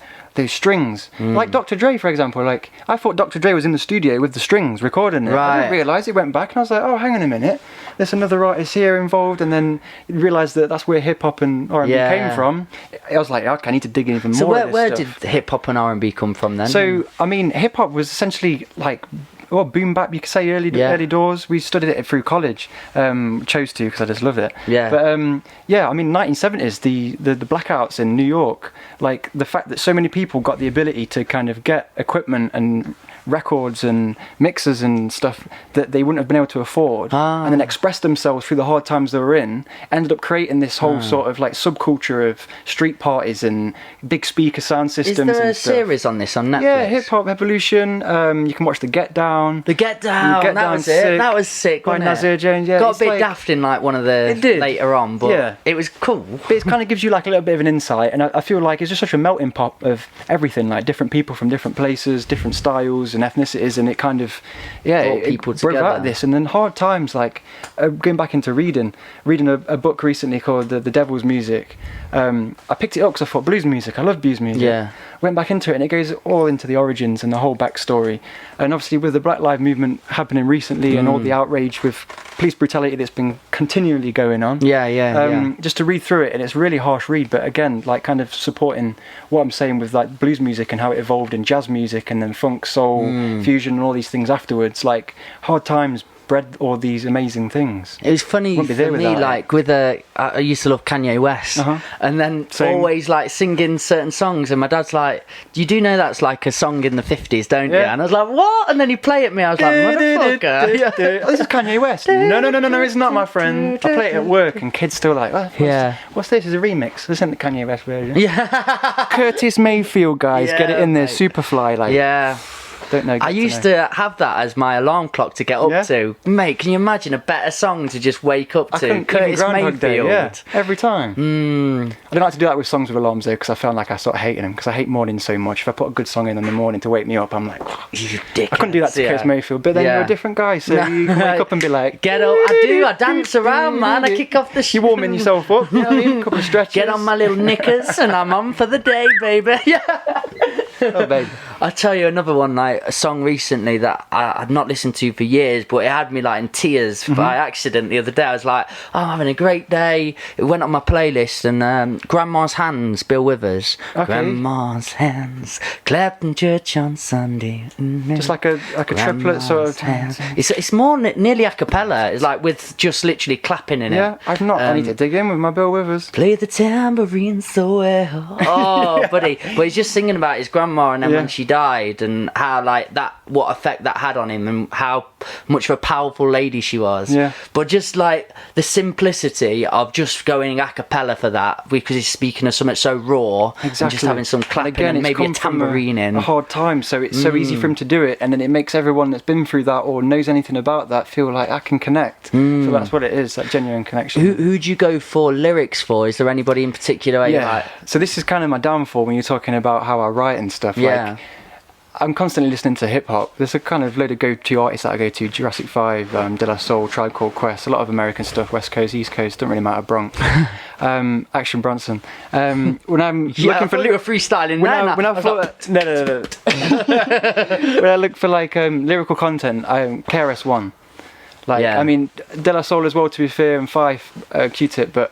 strings. Like Dr. Dre, for example. Like, I thought Dr. Dre was in the studio with the strings recording it. Right. I didn't realise it. Went back and I was like, oh, hang on a minute. There's another artist here involved. And then realised that that's where hip hop and R&B came from. I was like, okay, I need to dig in even more. So where did hip hop and R&B come from then? So I mean, hip hop was essentially like. Well, boom bap, you could say early doors. We studied it through college. Chose to because I just loved it. Yeah. But I mean, 1970s, the blackouts in New York, like the fact that so many people got the ability to kind of get equipment and records and mixers and stuff that they wouldn't have been able to afford, and then express themselves through the hard times they were in, ended up creating this whole sort of like subculture of street parties and big speaker sound systems. Is there a series on this on Netflix? Yeah, Hip Hop Evolution. You can watch The Get Down. The Get Down. That was it. That was sick. By Nasir Jones. Yeah, got a bit daft in like one of the later on, but it was cool. But it kind of gives you like a little bit of an insight, and I feel like it's just such a melting pot of everything, like different people from different places, different styles and ethnicities, and it kind of people brought out this. And then hard times, like going back into reading a book recently called The Devil's Music. I picked it up because I thought blues music. I love blues music. Yeah. Went back into it and it goes all into the origins and the whole backstory. And obviously with the Black Lives Movement happening recently and all the outrage with police brutality that's been continually going on. Just to read through it, and it's a really harsh read, but again, like kind of supporting what I'm saying with like blues music and how it evolved in jazz music and then funk, soul, fusion and all these things afterwards. Like hard times bred all these amazing things. It was funny for me, like with I used to love Kanye West, and then always like singing certain songs, and my dad's like, you do know that's like a song in the 50s, don't you? And I was like, what? And then he'd play it at me, I was like, motherfucker. Oh, this is Kanye West. No, it's not, my friend. I play it at work and kids still like, what's this? It's a remix. This isn't the Kanye West version. Curtis Mayfield, guys, get it in there. Superfly, like. Don't know. I used to have that as my alarm clock to get up to. Mate, can you imagine a better song to just wake up to? Curtis Mayfield. Every time. I don't like to do that with songs with alarms though, because I found like I sort of hating them, because I hate mornings so much. If I put a good song in the morning to wake me up, I'm like, you dickhead. I couldn't do that to Curtis Mayfield, but then you're a different guy, so you can wake up and be like, get up. I dance around, man. I kick off the You're warming yourself up, you know what I mean? A couple of stretches. Get on my little knickers and I'm on for the day, baby. Oh, baby. I'll tell you another one, like a song recently that I'd not listened to for years, but it had me like in tears by accident the other day. I was like, oh, I'm having a great day. It went on my playlist, and Grandma's Hands, Bill Withers. Okay. Grandma's hands clapped in church on Sunday. Just like a triplet sort of. Hands. It's more nearly a cappella. It's like with just literally clapping in it. Yeah, I've not. I need to dig in with my Bill Withers. Play the tambourine so well. Oh, buddy. But he's just singing about his grandma, and then when she died, and how like that, what effect that had on him, and how much of a powerful lady she was. Yeah. But just like the simplicity of just going a cappella for that, because he's speaking of something so raw, and just having some clapping and maybe a tambourine in. A hard time, so it's so easy for him to do it, and then it makes everyone that's been through that or knows anything about that feel like I can connect. So that's what it is, that genuine connection. Who'd you go for lyrics for? Is there anybody in particular? So this is kind of my downfall when you're talking about how I write and stuff. Like, I'm constantly listening to hip hop. There's a kind of load of go-to artists that I go to: Jurassic 5, De La Soul, Tribe Called Quest, a lot of American stuff, West Coast, East Coast, don't really matter, Bronx. Action Bronson. When I'm looking for you were freestyling when I look for like lyrical content, KRS-One. Like, I mean, De La Soul as well, to be fair, and Fife, Q-Tip, but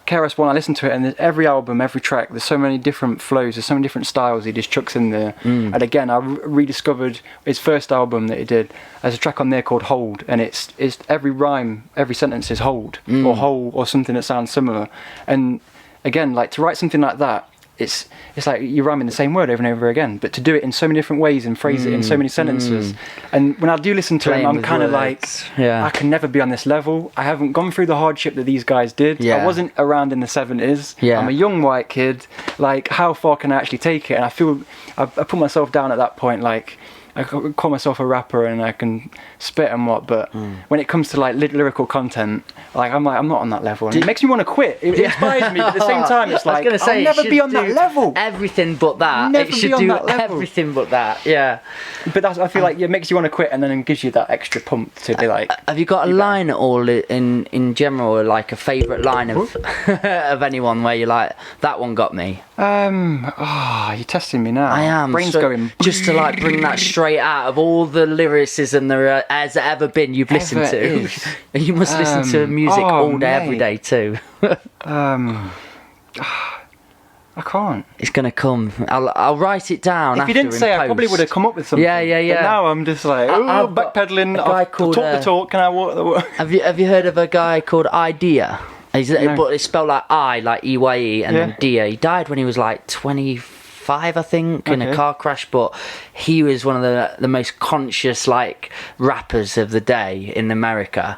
KRS-One, I listen to it, and every album, every track, there's so many different flows, there's so many different styles he just chucks in there. And again, I rediscovered his first album that he did. There's a track on there called Hold, and it's every rhyme, every sentence is hold, or whole, or something that sounds similar. And again, like, to write something like that, it's like you're rhyming the same word over and over again, but to do it in so many different ways and phrase it in so many sentences. And when I do listen to him, I'm kind of like, I can never be on this level. I haven't gone through the hardship that these guys did. I wasn't around in the 70s. I'm a young white kid. Like, how far can I actually take it? And I feel I put myself down at that point, like, I call myself a rapper and I can spit and what, but when it comes to like lyrical content, like I'm not on that level, and it makes me want to quit. It inspires me, but at the same time, it's like I'll never be on that level. Everything but that. It should do everything but that. Yeah. But I feel like it makes you want to quit, and then it gives you that extra pump to be like. Have you got a line at all in general, or like a favourite line of of anyone where you're like, that one got me? You're testing me now. I am. Brain's going. Just to like bring that straight out of all the lyricism there has ever been you've listened to. You must listen to music all day, every day too. I can't. It's gonna come. I'll write it down. If you didn't say, I probably would have come up with something. Yeah. But now I'm just like, backpedaling. I'll talk the talk. Can I walk the walk? Have you heard of a guy called Idea? No. But it's spelled like I, like EYE, and then Dia. He died when he was like 25, I think, in a car crash. But he was one of the most conscious like rappers of the day in America.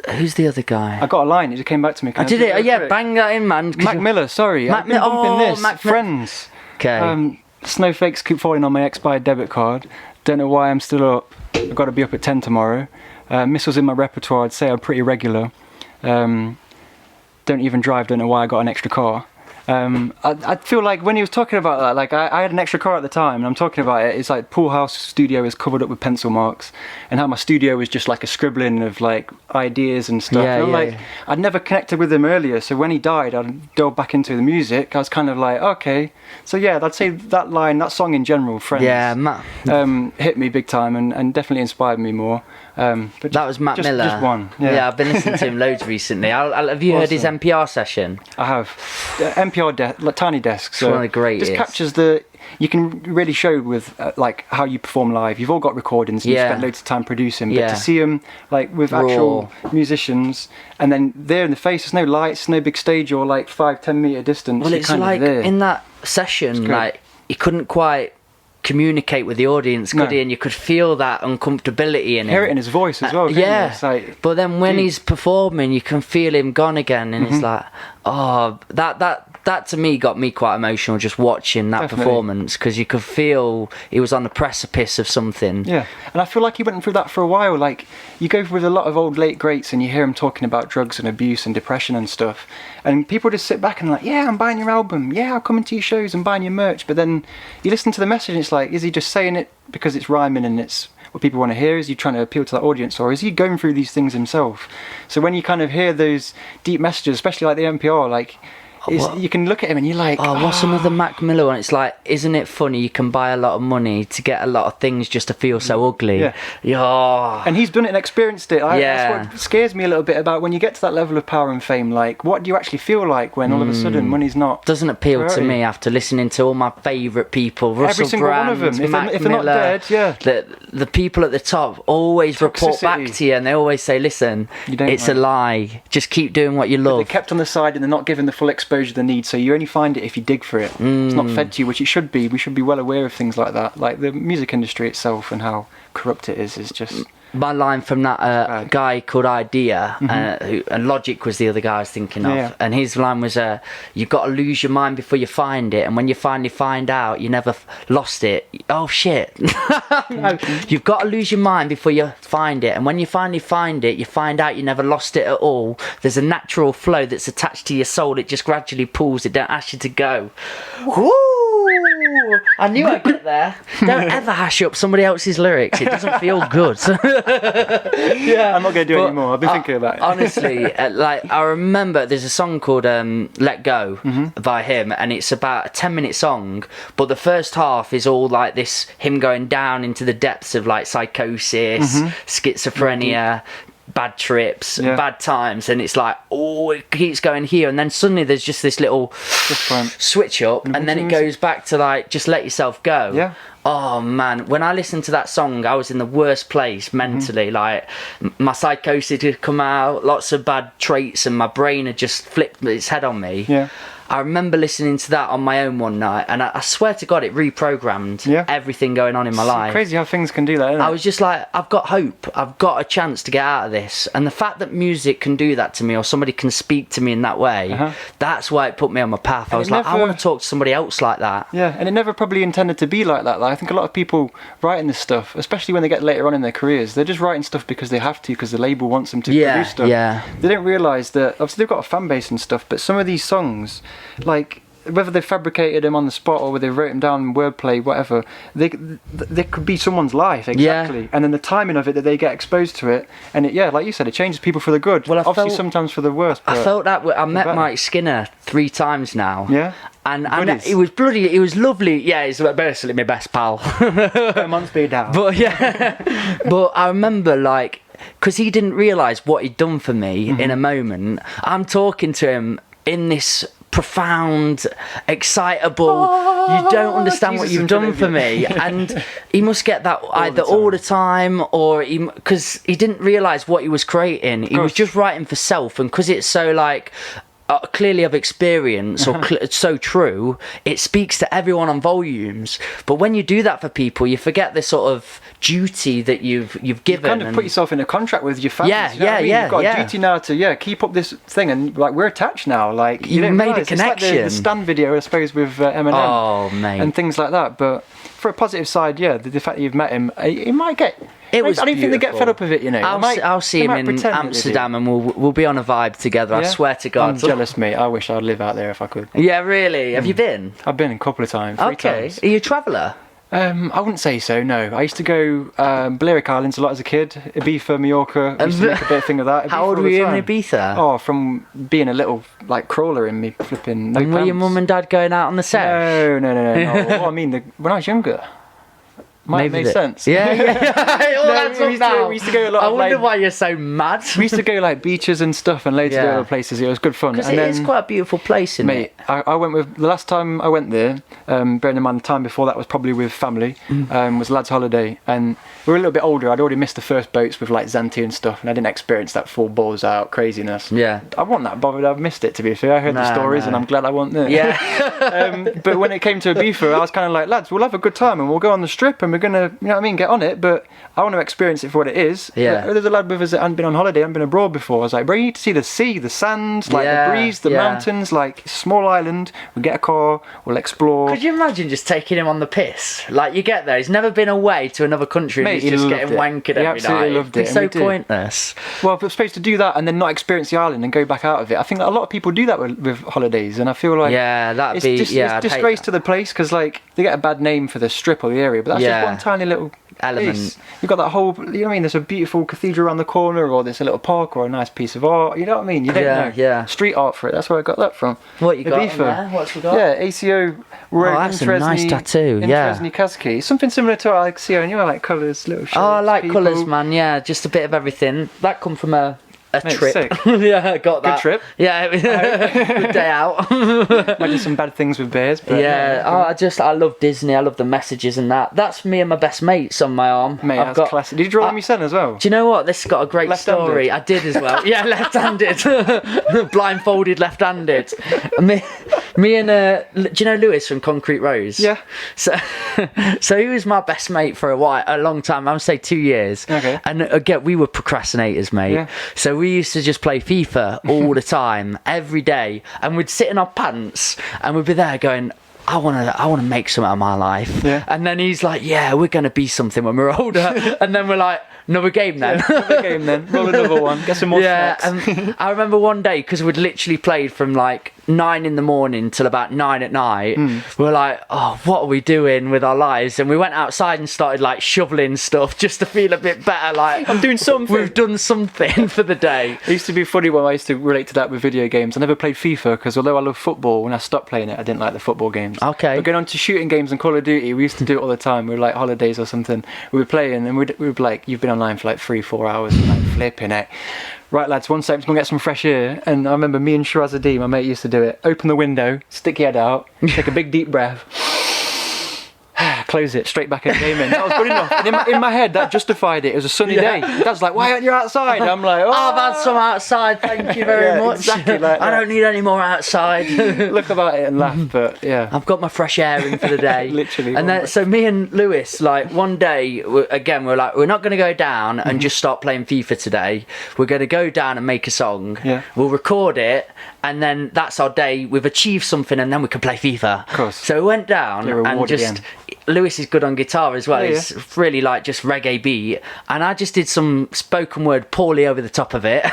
Who's the other guy? I got a line. It just came back to me. Did it? Bang that in, man. Mac Miller. Sorry, I've been bumping this. Friends. Okay. Snowflakes keep falling on my expired debit card. Don't know why I'm still up. I've got to be up at 10 tomorrow. Missiles in my repertoire. I'd say I'm pretty regular. Don't even drive. Don't know why I got an extra car. I feel like when he was talking about that, like I had an extra car at the time, and I'm talking about it. It's like Pool House studio is covered up with pencil marks, and how my studio was just like a scribbling of like ideas and stuff. Like I'd never connected with him earlier, so when he died, I dove back into the music. I was kind of like, okay, so I'd say that line, that song in general, Friends, hit me big time and definitely inspired me more. But that was Mac Miller. Just one. Yeah, I've been listening to him loads recently. Have you heard his NPR session? I have. NPR tiny desks. It's one of the greatest. Just captures you can really show with like how you perform live. You've all got recordings and you spent loads of time producing, but to see them like with actual musicians, and then there in the face, there's no lights, no big stage or like 5-10 meter distance. Well, it's like in that session, like he couldn't quite communicate with the audience, could he? And you could feel that uncomfortability in him. Hear it in his voice as well. It's like, but then when he's performing, you can feel him gone again, and it's like, that to me got me quite emotional just watching that performance, because you could feel he was on the precipice of something. Yeah, and I feel like he went through that for a while. Like, you go with a lot of old late greats and you hear him talking about drugs and abuse and depression and stuff, and people just sit back and like, I'm buying your album, I'm coming to your shows and buying your merch. But then you listen to the message and it's like, is he just saying it because it's rhyming and it's what people want to hear? Is he trying to appeal to that audience, or is he going through these things himself? So when you kind of hear those deep messages, especially like the NPR, like, you can look at him and you're like, what's another Mac Miller one? It's like, isn't it funny you can buy a lot of money to get a lot of things just to feel so ugly? And he's done it and experienced it. That's what scares me a little bit about when you get to that level of power and fame. Like, what do you actually feel like when all of a sudden money's not doesn't appeal priority to me after listening to all my favourite people, Russell every single Brand, one of them. If they're not dead, the people at the top always report back to you, and they always say, listen, it's a lie, just keep doing what you love. But they're kept on the side and they're not given the full exposure they need, so you only find it if you dig for it. It's not fed to you, which it should be. We should be well aware of things like that. Like the music industry itself and how corrupt it is just... My line from that guy called Idea, and Logic was the other guy I was thinking of, and his line was, you've got to lose your mind before you find it, and when you finally find out, you never lost it. Oh shit. No, you've got to lose your mind before you find it, and when you finally find it, you find out you never lost it at all. There's a natural flow that's attached to your soul. It just gradually pulls. It don't ask you to go. Woo! Ooh, I knew I'd get there. Don't ever hash up somebody else's lyrics. It doesn't feel good. Yeah, I'm not going to do it anymore. I've been thinking about it. Honestly, like I remember there's a song called Let Go by him, and it's about a 10-minute song, but the first half is all like this, him going down into the depths of like psychosis, schizophrenia, bad trips, bad times, and it's like, oh, it keeps going here, and then suddenly there's just this little switch up, and then it goes back to like, just let yourself go. Yeah. Oh man, when I listened to that song, I was in the worst place mentally. Like my psychosis had come out, lots of bad traits, and my brain had just flipped its head on me. Yeah. I remember listening to that on my own one night, and I swear to God, it reprogrammed everything going on in my life. Crazy how things can do that, isn't it? I was just like, I've got hope. I've got a chance to get out of this. And the fact that music can do that to me, or somebody can speak to me in that way, that's why it put me on my path. I was like, I want to talk to somebody else like that. Yeah, and it never probably intended to be like that. Like, I think a lot of people writing this stuff, especially when they get later on in their careers, they're just writing stuff because they have to, because the label wants them to produce stuff. Yeah. They don't realise that, obviously they've got a fan base and stuff, but some of these songs, like, whether they fabricated them on the spot or whether they wrote them down in wordplay, whatever, they could be someone's life, exactly. And then the timing of it, that they get exposed to it, and it, like you said, it changes people for the good. Well, obviously sometimes for the worse. I felt that. I met Mike Skinner 3 times now. Yeah. And it was bloody, it was lovely. Yeah, he's basically my best pal. A month's been down. But yeah, but I remember like, because he didn't realise what he'd done for me in a moment. I'm talking to him in this profound, excitable, you don't understand what you've done for me, and he must get that either all the time, or because he didn't realise what he was creating. He was just writing for self, and because it's so like clearly of experience, or so true, it speaks to everyone on volumes. But when you do that for people, you forget the sort of duty that you've given. You kind of put yourself in a contract with your fans. Yeah, you know what I mean? You've got a duty now to keep up this thing, and like we're attached now. Like you made a connection. It's like the Stan video, I suppose, with Eminem. Oh mate, and things like that. But for a positive side, the fact that you've met him, it might get. It was I don't think they get fed up with it, you know. I'll see him in Amsterdam, and we'll be on a vibe together. I swear to God. I'm jealous, mate. I wish I'd live out there if I could. Yeah, really. Have you been? I've been a couple of times. 3 times. Are you a traveller? I wouldn't say so, no. I used to go Balearic Islands a lot as a kid. Ibiza, Mallorca. I used to make a bit of thing of that. How old were you in Ibiza? Oh, from being a little like crawler in me flipping. No and were your mum and dad going out on the set? No. What I mean, when I was younger. Might make sense. Yeah. We used to go a lot. I wonder why you're so mad. We used to go like beaches and stuff, and loads of other places. It was good fun. Because it is quite a beautiful place, isn't it? I went with the last time I went there. Bearing in mind the time before that was probably with family. Was lads' holiday, and we were a little bit older. I'd already missed the first boats with like Zante and stuff, and I didn't experience that full balls out craziness. Yeah, I wasn't that bothered. I've missed it, to be fair. I heard the stories, and I'm glad I wasn't there. Yeah. But when it came to Ibiza, I was kind of like, lads, we'll have a good time, and we'll go on the strip, and we're gonna, you know what I mean, get on it. But I want to experience it for what it is. Yeah. There's a lad with us that hadn't been on holiday, hadn't been abroad before. I was like, bro, you need to see the sea, the sand, like the breeze, the mountains, like small island. We'll get a car, we'll explore. Could you imagine just taking him on the piss? Like, you get there, he's never been away to another country, and he's just getting wankered every night. He absolutely loved it. It's so pointless. Well, we're supposed to do that and then not experience the island and go back out of it. I think that a lot of people do that with holidays, and I feel like it's disgrace to the place, because like they get a bad name for the strip or the area, but that's just one tiny little element. Place. You've got that whole, you know what I mean, there's a beautiful cathedral around the corner, or there's a little park or a nice piece of art, you know what I mean, you don't know. Yeah. Street art for it, that's where I got that from. What you got in there? What's we got? Yeah, ACO Road. Oh, that's a nice tattoo. Trezny Kazki. Something similar to what I see on you, like colours, little shapes. Oh, I like colours, man, yeah, just a bit of everything. That come from a trip. Sick. Yeah, I got that. Good trip. Yeah, good day out. Might do some bad things with bears, but I love Disney. I love the messages and that. That's me and my best mates on my arm. Mate, that's classic. Did you draw them yourself as well? Do you know what? This has got a great story. I did as well. Yeah, left-handed, blindfolded, left-handed. Me and do you know Lewis from Concrete Rose? Yeah. So he was my best mate for a long time. I would say 2 years. Okay. And again, we were procrastinators, mate. Yeah. So we used to just play FIFA all the time, every day, and we'd sit in our pants and we'd be there going, I want to make something of my life. Yeah. And then he's like, yeah, we're going to be something when we're older. And then we're like, another game then. Another game then. Roll another one. Get some more snacks. And I remember one day, because we'd literally played from like 9 in the morning till about 9 at night. We were like, oh, what are we doing with our lives? And we went outside and started like shoveling stuff just to feel a bit better, like I'm doing something. we've done something for the day. It used to be funny when I used to relate to that with video games. I never played FIFA because although I love football, when I stopped playing it, I didn't like the football games. Okay. But going on to shooting games and Call of Duty, we used to do it all the time. We were like holidays or something. We were playing and we'd be like, you've been online for like 3-4 hours and like flipping it. Right, lads, one second, we're going to get some fresh air. And I remember me and Shirazadeen, my mate, used to do it. Open the window, stick your head out, take a big deep breath. Close it, straight back in gaming. That was good enough. And in my head, that justified it. It was a sunny day. Dad's like, why aren't you outside? I'm like, oh. I've had some outside, thank you very much. Exactly like I don't need any more outside. Look about it and laugh, but yeah. I've got my fresh air in for the day. Literally. And then, so me and Lewis, like one day, again, we're like, we're not going to go down and just start playing FIFA today. We're going to go down and make a song. Yeah. We'll record it, and then that's our day. We've achieved something, and then we can play FIFA. Of course. So we went down and just... Lewis is good on guitar as well. He's really like just reggae beat, and I just did some spoken word poorly over the top of it,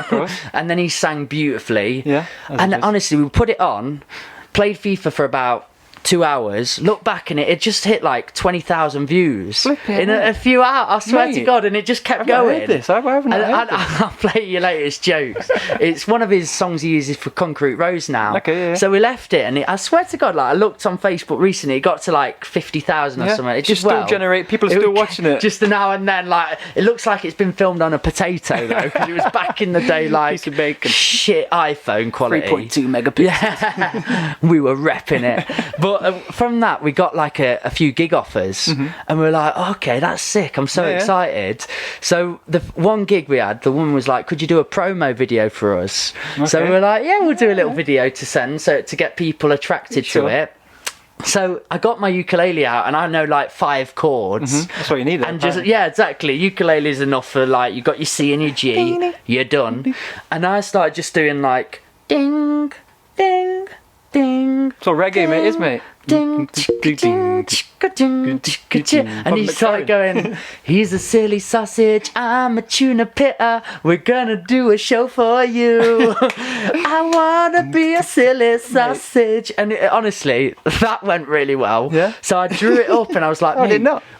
and then he sang beautifully. Yeah, and honestly, we put it on, played FIFA for about 2 hours, look back and it just hit like 20,000 views in a few hours, I swear to God, and it just kept going. Heard this. I haven't heard this. I'll play you later, it's jokes. It's one of his songs he uses for Concrete Rose now. Okay, yeah. So we left it, and I swear to God, like I looked on Facebook recently, it got to like 50,000 or something. It just still generate, people are still watching it. Just now and then, like it looks like it's been filmed on a potato though, because it was back in the day like piece of bacon. Shit iPhone quality. 3.2 megapixels. Yeah, we were repping it. But from that, we got like a few gig offers, and we were like, oh, okay, that's sick. I'm so excited. So the one gig we had, the woman was like, could you do a promo video for us? Okay. So we were like, yeah, we'll do a little video to send, so to get people attracted to it. So I got my ukulele out, and I know like 5 chords. That's what you need. And just exactly. Ukulele is enough for like you got your C and your G, you're done. And I started just doing like ding, ding, ding. It's all reggae, mate, is mate. Ding, ding, and he started going, he's a silly sausage, I'm a tuna pitter, we're gonna do a show for you. I wanna be a silly sausage. And honestly, that went really well. Yeah. So I drew it up and I was like,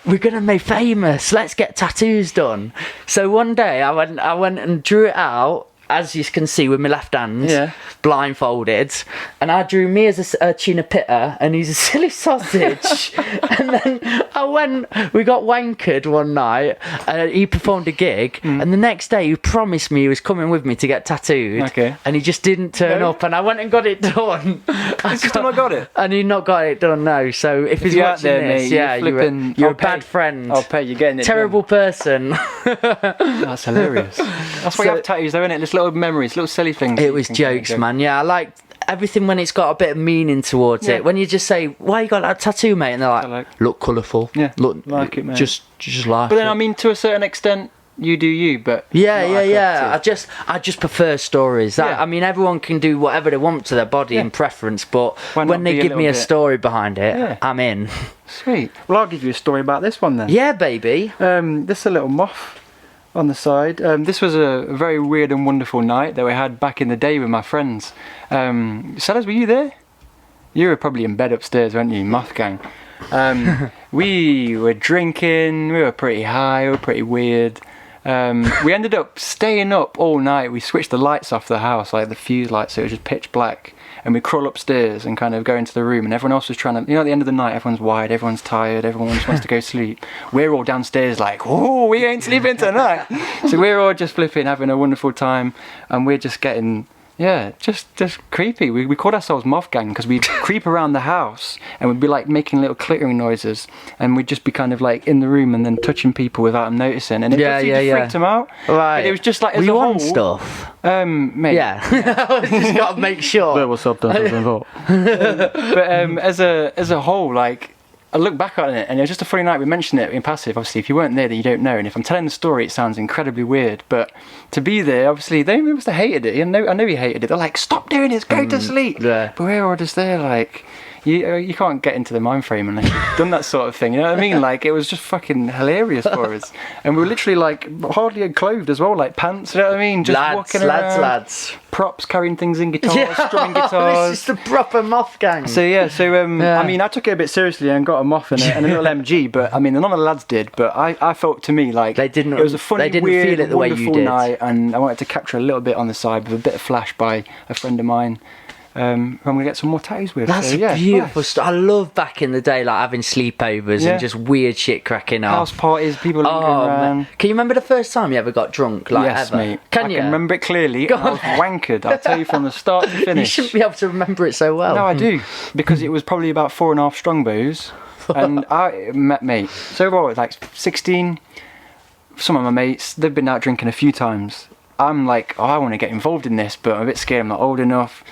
we're gonna make famous, let's get tattoos done. So one day I went and drew it out, as you can see with my left hand, blindfolded, and I drew me as a tuna pitter and he's a silly sausage. And then we got wankered one night, he performed a gig, and the next day he promised me he was coming with me to get tattooed, and he just didn't turn up, and I went and got it done. You still not got it? And he not got it done, no. So if he's watching there, this, mate, you're a bad friend. I'll pay, you're getting it terrible person. That's hilarious. That's why you have tattoos though, isn't it? Just little memories, little silly things. It was jokes, man. Yeah, I like everything when it's got a bit of meaning towards it. When you just say, why you got that tattoo, mate? And they're like, look colourful. Yeah, look like it, mate. Just like it. But then, I mean, to a certain extent, you do you, but I just prefer stories. I mean, everyone can do whatever they want to their body and preference, but when they give me a story behind it, I'm in. Sweet. Well, I'll give you a story about this one then. Yeah, baby. This is a little moth on the side. This was a very weird and wonderful night that we had back in the day with my friends. Sellers, were you there? You were probably in bed upstairs, weren't you, Moth Gang? We were drinking, we were pretty high, we were pretty weird. We ended up staying up all night. We switched the lights off the house, like the fuse lights, so it was just pitch black. And we crawl upstairs and kind of go into the room, and everyone else was trying to, at the end of the night, everyone's wide, everyone's tired, everyone just wants to go sleep. We're all downstairs like, oh, we ain't sleeping tonight. So we're all just flipping, having a wonderful time, and we're just getting, just creepy. We called ourselves Moth Gang because we'd creep around the house and we'd be like making little clickering noises, and we'd just be kind of like in the room and then touching people without them noticing, and it just freaked them out. Right. But it was just like, as we a whole, want stuff. Mate. Yeah. I just got to make sure. There was subtitles involved. But as a whole, like, I look back on it and it was just a funny night. We mentioned it in passive. Obviously, if you weren't there, then you don't know. And if I'm telling the story, it sounds incredibly weird. But to be there, obviously, they must have hated it. I know he hated it. They're like, stop doing this, go to sleep. Yeah. But we're all just there like, you can't get into the mind frame unless you've done that sort of thing. You know what I mean? Like, it was just fucking hilarious for us. And we were literally like hardly clothed as well, like pants. You know what I mean? Just walking around. Lads. Props, carrying things in guitars, strumming guitars. This is the proper moth gang. I mean, I took it a bit seriously and got a moth and a little MG, but I mean, none of the lads did. But I felt, to me, like it was a funny, weird, feel it the wonderful way you did. night, and I wanted to capture a little bit on the side with a bit of flash by a friend of mine. Who I'm gonna get some more tattoos with. That's beautiful stuff. I love back in the day, like having sleepovers and just weird shit cracking off. House parties, people lingering around. Man. Can you remember the first time you ever got drunk? Like, yes, ever? Mate. Can I you? can remember it clearly. I was wankered. I'll tell you from the start to finish. You shouldn't be able to remember it so well. No, I do, because it was probably about 4.5 strongbows, and I met mate. So I was like 16. Some of my mates, they've been out drinking a few times. I'm like, I want to get involved in this, but I'm a bit scared. I'm not old enough.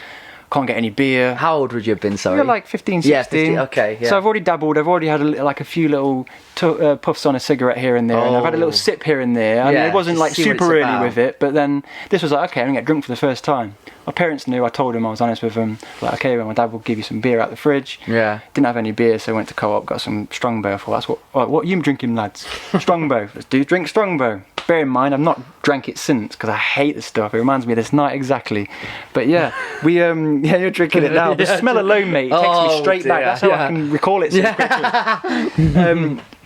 Can't get any beer. How old would you have been, sorry? We were like 15, 16. Yeah, 15, okay, yeah. So I've already dabbled. I've already had a few little puffs on a cigarette here and there, and I've had a little sip here and there. I mean, it wasn't like super early with it, but then this was like, okay, I'm going to get drunk for the first time. My parents knew. I told them, I was honest with them. Like, okay, well, my dad will give you some beer out the fridge. Yeah. Didn't have any beer, so I went to Co-op, got some Strongbow. I thought, that's what are you drinking, lads? Strongbow. Let's drink Strongbow. Bear in mind, I've not drank it since, because I hate the stuff. It reminds me of this night exactly. But yeah, you're drinking it now. The smell alone, mate, it takes me straight back. That's how I can recall it so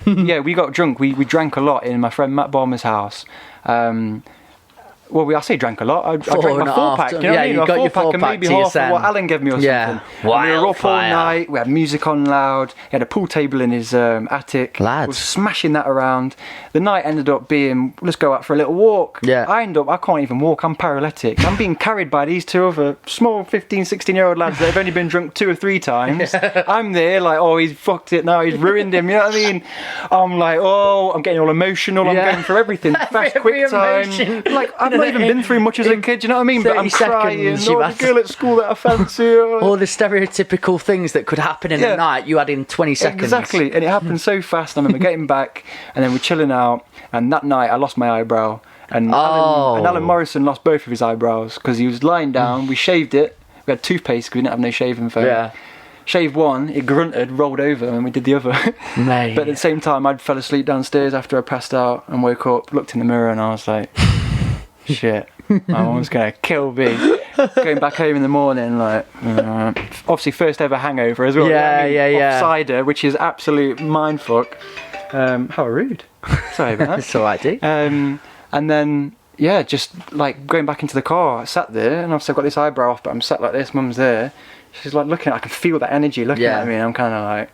quickly. We got drunk. We drank a lot in my friend Matt Balmer's house. I say drank a lot. I drank my 4-pack. You know what I mean? You got your 4-pack and maybe half of what Alan gave me or something. Yeah. Wow. We were up all night. We had music on loud. He had a pool table in his attic. Lads. We were smashing that around. The night ended up being, let's go out for a little walk. Yeah. I can't even walk. I'm paralytic. I'm being carried by these two other small 15, 16-year-old lads that have only been drunk 2 or 3 times. I'm there like, oh, he's fucked it now. He's ruined him. You know what I mean? I'm like, oh, I'm getting all emotional. I'm going for everything. Fast, quick time. Like, I've not even been through much as a kid, you know what I mean? But I'm crying. The girl at school that I fancy. All the stereotypical things that could happen in a night, you had in 20 seconds. Exactly, and it happened so fast. I remember getting back, and then we're chilling out, and that night I lost my eyebrow, and Alan Morrison lost both of his eyebrows because he was lying down. We shaved it. We had toothpaste because we didn't have no shaving foam. Yeah. Shaved one, it grunted, rolled over, and we did the other. Mate. But at the same time, I fell asleep downstairs after I passed out and woke up, looked in the mirror, and I was like, shit, my mum's gonna kill me. Going back home in the morning, like, obviously first ever hangover as well. Off cider, which is absolute mindfuck. How rude. Sorry about that. It's alright, dude. And then, just like going back into the car, I sat there, and obviously I've got this eyebrow off, but I'm sat like this, mum's there. She's like looking, I can feel that energy looking at me, and I'm kind of like,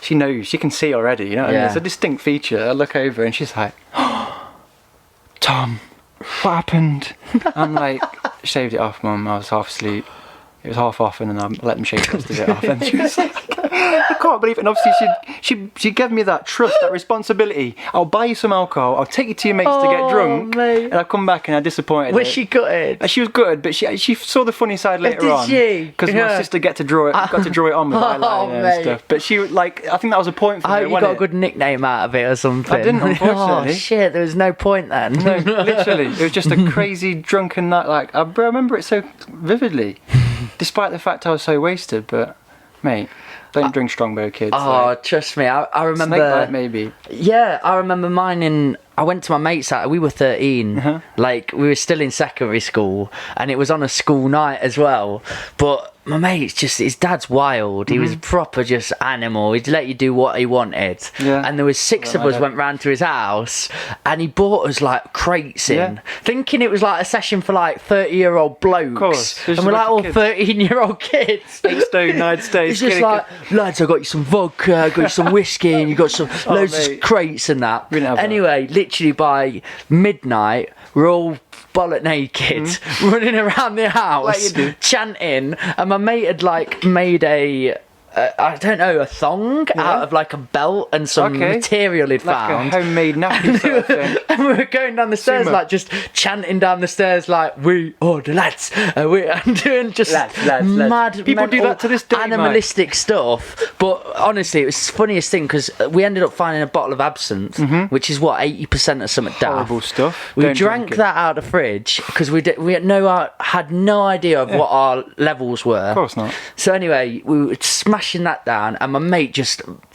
she knows, she can see already, you know what I mean? It's a distinct feature. I look over and she's like, oh, Tom, what happened? I'm like, shaved it off, mum, I was half asleep. It was half off, and then I let them shave the rest of it off. And she was like, I can't believe it. And obviously she gave me that trust, that responsibility. I'll buy you some alcohol, I'll take you to your mates to get drunk, mate. and I come back and I disappointed Was her. she gutted? She was gutted, but she saw the funny side later on. Did she? Because my sister got to draw it on with eyeliner and stuff. But she like, I think that was a point for her. I hope you got a good nickname out of it or something. I didn't, unfortunately. Oh shit, there was no point then. No, literally, it was just a crazy drunken night. Like I remember it so vividly, despite the fact I was so wasted. But mate, don't drink Strongbow, kids. Trust me, I remember. Snakebite, maybe. Yeah, I remember mine I went to my mate's house. We were 13. Like, we were still in secondary school, and it was on a school night as well. But my mate's his dad's wild. He was proper just animal. He'd let you do what he wanted. Yeah. And there was 6 of us went round to his house, and he bought us like crates in, thinking it was like a session for like 30-year-old blokes. Of course. And we're like all 13-year-old kids. 8 stone, 9 stone. It's just like, lads, I got you some vodka, I got you some whiskey, and you got some loads of crates and that. Anyway, literally by midnight, we're all bollock naked, running around the house, chanting, and my mate had like made a I don't know, a thong out of like a belt and some material he'd found. Like a homemade nappy sort of thing. And we were going down the stairs, like just chanting down the stairs, like, we are the lads. And doing just mad, people do that to this day, animalistic stuff. But honestly, it was the funniest thing because we ended up finding a bottle of absinthe, which is what, 80% of something daft. Horrible stuff. We drank that out of the fridge because we had no idea of what our levels were. Of course not. So anyway, we were smashing that down, and my mate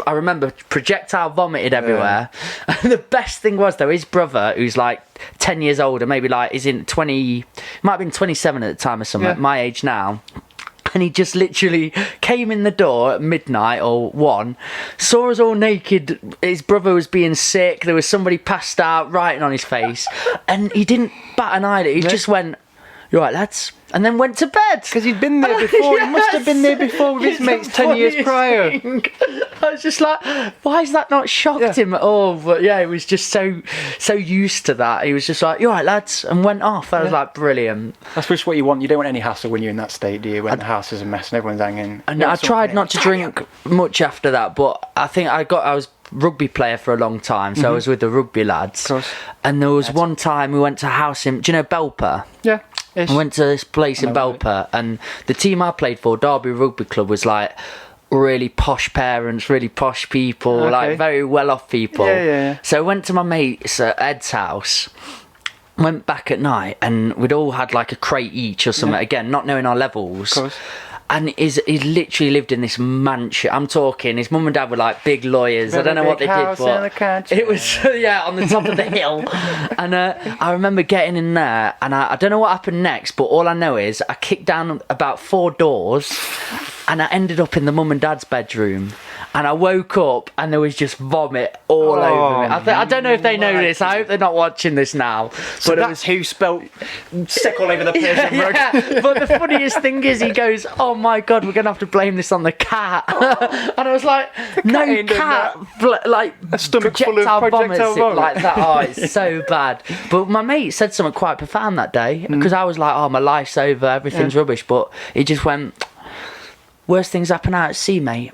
I remember projectile vomited everywhere. And the best thing was though, his brother, who's like 10 years older, maybe like is in 20, might have been 27 at the time or something, my age now. And he just literally came in the door at midnight or 1, saw us all naked. His brother was being sick. There was somebody passed out, writing on his face. And he didn't bat an eyelid. He just went, "You all right, lads?" And then went to bed. Because he'd been there before. He must have been there before with his mates 10 years prior. I was just like, why has that not shocked him at all? But yeah, he was just so used to that. He was just like, "You all right, lads?" And went off. I was like, brilliant. That's just what you want. You don't want any hassle when you're in that state, do you? When the house is a mess and everyone's hanging. And I tried not to drink much after that, but I think I was rugby player for a long time, so I was with the rugby lads. And there was one time we went to a house in, do you know Belper? Yeah. I went to this place in Belper, and the team I played for, Derby Rugby Club, was like really posh parents, really posh people, like very well off people. So I went to my mate's Ed's house, went back at night, and we'd all had like a crate each or something, again not knowing our levels. And he literally lived in this mansion. I'm talking, his mum and dad were like big lawyers. I don't know what they did, but it was on the top of the hill. And I remember getting in there, and I don't know what happened next, but all I know is I kicked down about 4 doors, and I ended up in the mum and dad's bedroom. And I woke up and there was just vomit all over me. I don't know if they know this. I hope they're not watching this now. So but that's who spelt sick all over the place. But the funniest thing is, he goes, "Oh my God, we're going to have to blame this on the cat." And I was like, "No cat, like a stomach full of projectile vomit like that." Oh, it's so bad. But my mate said something quite profound that day, because I was like, "Oh, my life's over, everything's rubbish." But he just went, "Worst things happen out at sea, mate."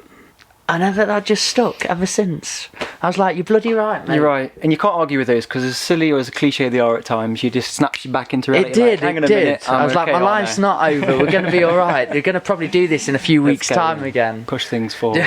And that just stuck ever since. I was like, "You're bloody right, mate." You're right. And you can't argue with those, because as silly or as cliche they are at times, you just snaps you back into reality. It did, like, it did. I was like, my life's not over. We're going to be all right. You're going to probably do this in a few weeks' time again. Push things forward.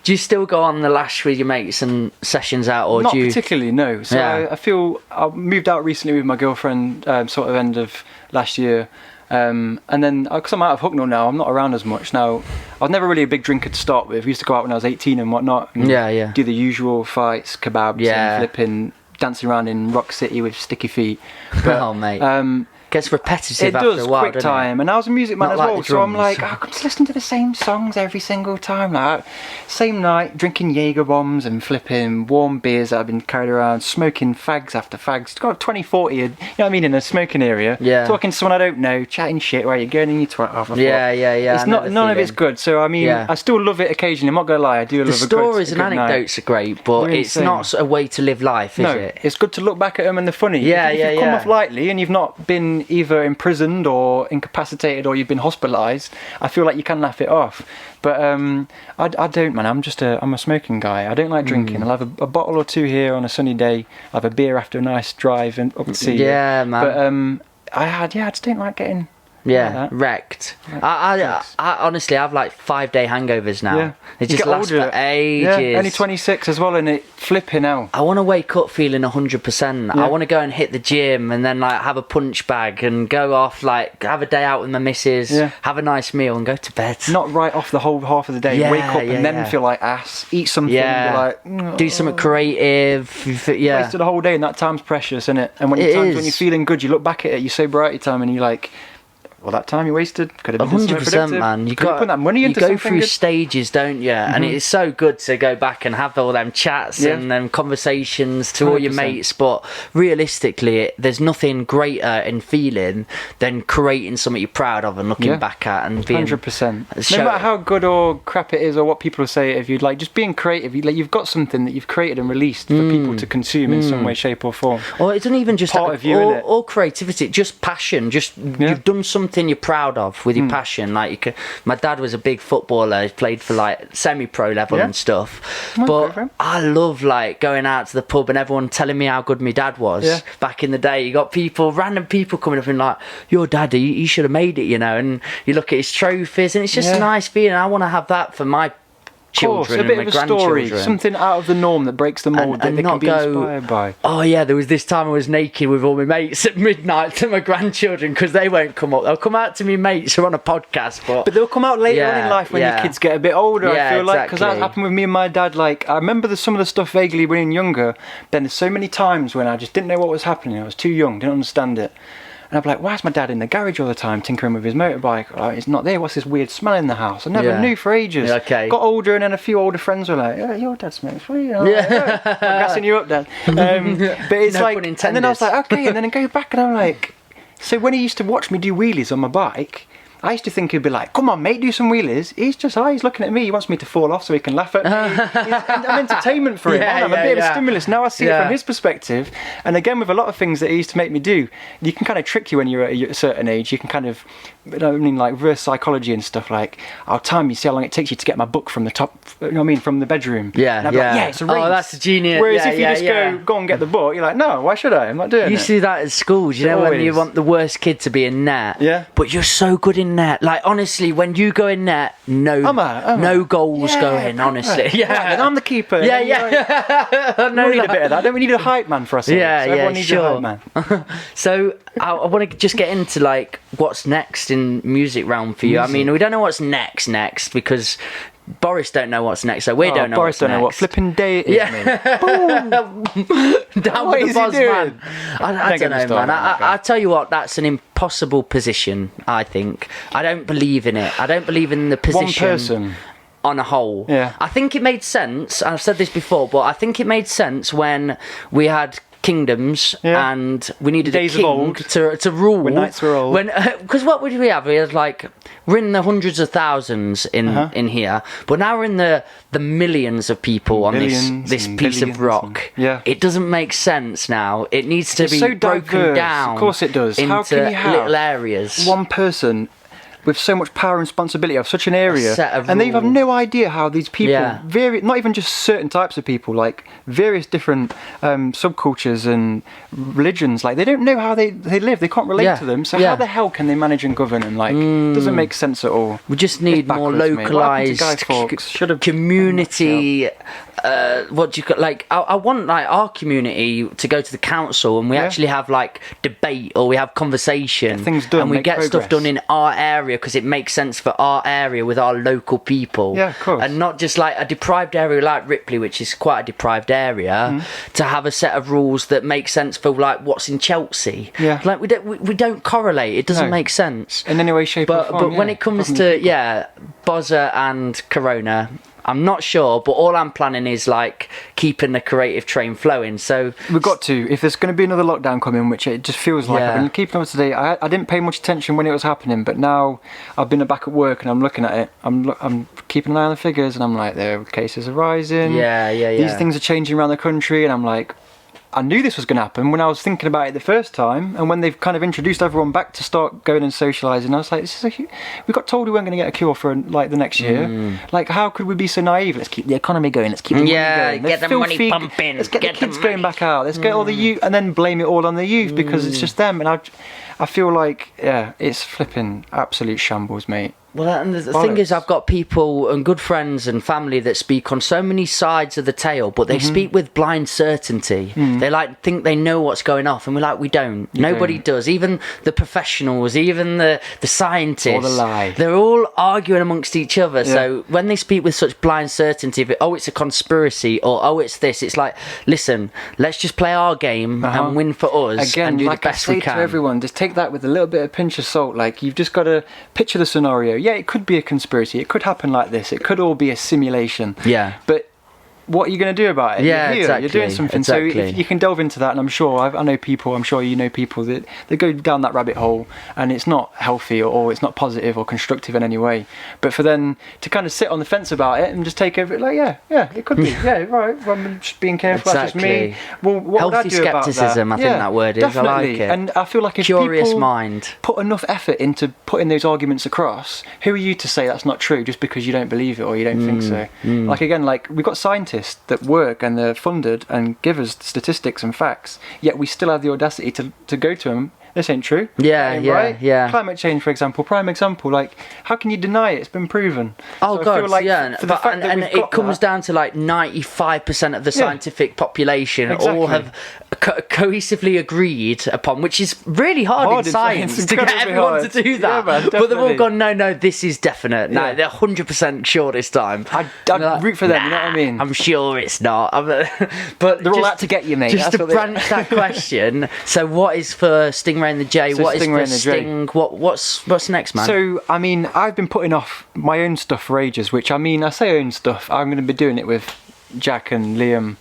Do you still go on the lash with your mates and sessions out, or not do you... particularly, no. So I feel I moved out recently with my girlfriend, sort of end of last year. And then, because I'm out of Hucknall now, I'm not around as much now. I was never really a big drinker to start with. We used to go out when I was 18 and whatnot, and do the usual fights, kebabs, and flipping, dancing around in Rock City with sticky feet. But, oh mate, gets repetitive after a while, quick time. And I was a music man as well, so I'm like, I can just listen to the same songs every single time. Like, same night, drinking Jaeger bombs and flipping warm beers that I've been carried around, smoking fags after fags. Got 20-40, you know what I mean, in a smoking area. Talking to someone I don't know, chatting shit while you're going in your twat off. It's not, none of it's good. So I mean, I still love it occasionally. I'm not gonna lie, I do love the stories and anecdotes are great, but it's not a way to live life, is it? It's good to look back at them and they're funny. If you've come off lightly and you've not been either imprisoned or incapacitated or you've been hospitalised, I feel like you can laugh it off. But I don't, man. I'm a smoking guy. I don't like drinking. I'll have a bottle or two here on a sunny day. I'll have a beer after a nice drive and up to sea. Yeah, man. But I just don't like getting wrecked. I honestly have like 5-day hangovers now. They just last for ages. Only 26 as well, and it flipping out. I want to wake up feeling 100%. I want to go and hit the gym and then like have a punch bag and go off, like have a day out with my missus, have a nice meal and go to bed. Not right off the whole half of the day. Wake up and then feel like ass. Eat something. Do something creative. Wasted the whole day, and that time's precious, isn't it? And when you're feeling good, you look back at it, you sobriety time, and you're like, well, that time you wasted could have been 100%, man. You got put that money into. You go through stages, don't you? And it's so good to go back and have all them chats and them conversations to 100%. All your mates. But realistically, there's nothing greater in feeling than creating something you're proud of and looking back at and being 100%. No matter how good or crap it is, or what people say, if you like, just being creative. You've got something that you've created and released for people to consume in some way, shape, or form. Or it doesn't even just part of you, or creativity, just passion. Just you've done something something you're proud of with your passion. Like my dad was a big footballer. He played for like semi-pro level and stuff. But I love like going out to the pub and everyone telling me how good my dad was back in the day. You got random people coming up and like, your dad, he should have made it, you know. And you look at his trophies and it's just a nice feeling. I want to have that for my children, a bit of a story, something out of the norm that breaks the mold that they can be inspired by. Oh yeah, there was this time I was naked with all my mates at midnight to my grandchildren because they won't come up. They'll come out to me mates who are on a podcast, but they'll come out later on in life when your kids get a bit older. I feel like, because that happened with me and my dad. Like, I remember some of the stuff vaguely when younger. Then there's so many times when I just didn't know what was happening. I was too young, didn't understand it. And I'd be like, why is my dad in the garage all the time tinkering with his motorbike? Oh, it's not there. What's this weird smell in the house? I never knew for ages. Got older, and then a few older friends were like, your dad smells weird. I'm gassing you up, Dad. But it's like, and then I was like, okay, and then I go back and I'm like, so when he used to watch me do wheelies on my bike, I used to think he'd be like, come on, mate, do some wheelies. He's just, he's looking at me. He wants me to fall off so he can laugh at me. I'm entertainment for him. I'm a bit of a stimulus. Now I see it from his perspective. And again, with a lot of things that he used to make me do, you can kind of trick you when you're at a certain age. You can kind of, like reverse psychology and stuff. Like, I'll time you, see how long it takes you to get my book from the top, from the bedroom. And I'm like, it's a race. Oh, that's a genius. Whereas if you just go and get the book, you're like, no, why should I? I'm not doing it. You see that at schools, you know, when you want the worst kid to be in net. But you're so good in net. Like, honestly, when you go in net, no goals go in, honestly. And I'm the keeper. We don't need a bit of that. Don't we need a hype man for ourselves? Everyone needs a hype man. So I want to just get into like what's next in music realm for you. I mean, we don't know what's next because Boris don't know what's next, so we don't know. Boris don't know what flipping day it is. Boom! Down with the buzz, man. I don't know, man. I tell you what, that's an impossible position. I think I don't believe in it. I don't believe in the position. One person. On a whole, I think it made sense. I've said this before, but I think it made sense when we had kingdoms and we needed a king to rule. When knights were old. Because what would we have? We had like, we're in the hundreds of thousands in here, but now we're in the millions of people on this piece of rock. It doesn't make sense now. It needs to be broken down. Of course it does. Into How can you have little areas? One person with so much power and responsibility of such an area, and they have no idea how these people, not even just certain types of people, like various different subcultures and religions, like they don't know how they live. They can't relate to them. So how the hell can they manage and govern? And like, doesn't make sense at all. We just need more localized community. What do you like? I want like our community to go to the council and we actually have like debate or we have conversation, get things done, and we get stuff done in our area because it makes sense for our area with our local people. Of course. And not just like a deprived area like Ripley, which is quite a deprived area, to have a set of rules that make sense for like what's in Chelsea. Like we don't correlate. It doesn't make sense in any way, shape, or form. But when it comes to Bozza and Corona, I'm not sure, but all I'm planning is like keeping the creative train flowing. So we've got to. If there's going to be another lockdown coming, which it just feels like, I've been keeping up to date. I didn't pay much attention when it was happening, but now I've been back at work and I'm looking at it. I'm keeping an eye on the figures, and I'm like, the cases are rising. These things are changing around the country, and I'm like, I knew this was going to happen when I was thinking about it the first time, and when they've kind of introduced everyone back to start going and socialising, I was like, we got told we weren't going to get a cure for like the next year. Like, how could we be so naive? Let's keep the economy going. Let's keep the money going. Get the money pumping. Let's get the kids going back out. Let's get all the youth, and then blame it all on the youth because it's just them. And I feel like it's flipping absolute shambles, mate. Well, and the thing is, I've got people and good friends and family that speak on so many sides of the tale, but they speak with blind certainty. They like think they know what's going off, and we're like, we don't. Nobody does. Even the professionals, even the scientists, or the lie. They're all arguing amongst each other. So when they speak with such blind certainty, it's a conspiracy or it's this, it's like, listen, let's just play our game and win for us. Again, and do like the best I say we can. to everyone, just take that with a little bit of pinch of salt. Like, you've just got to picture the scenario. Yeah, it could be a conspiracy. It could happen like this. It could all be a simulation. Yeah. But what are you going to do about it? Yeah, you're doing something. Exactly. So if you can delve into that, and I'm sure I know people, I'm sure you know people that they go down that rabbit hole, and it's not healthy or it's not positive or constructive in any way. But for them to kind of sit on the fence about it and just take over it, like, yeah, it could be, yeah, right. Well, I'm just being careful. Exactly. That's just me. Well, what healthy would I do skepticism, about that? I think that word is. Definitely. I like it. And I feel like if Curious people mind put enough effort into putting those arguments across, who are you to say that's not true just because you don't believe it or you don't think so? Like, again, like, we've got scientists that work and they're funded and give us statistics and facts, yet we still have the audacity to go to them. This ain't true. Yeah. Climate change, for example, prime example. Like, how can you deny it? It's been proven. Oh, so God, I feel like and it comes down to like 95% of the scientific population all have cohesively agreed upon, which is really hard in science to get everyone to do that. Yeah, man, but they've all gone, no, this is definite. No, they're 100% sure this time. I'd root for them, you know what I mean? I'm sure it's not. But they're all out to get you, mate. Just to branch that question, so what is for Stingray and the J? So what is Stingray for and the J. Sting? What's next, man? So, I mean, I've been putting off my own stuff for ages, which, I mean, I say own stuff, I'm going to be doing it with Jack and Liam,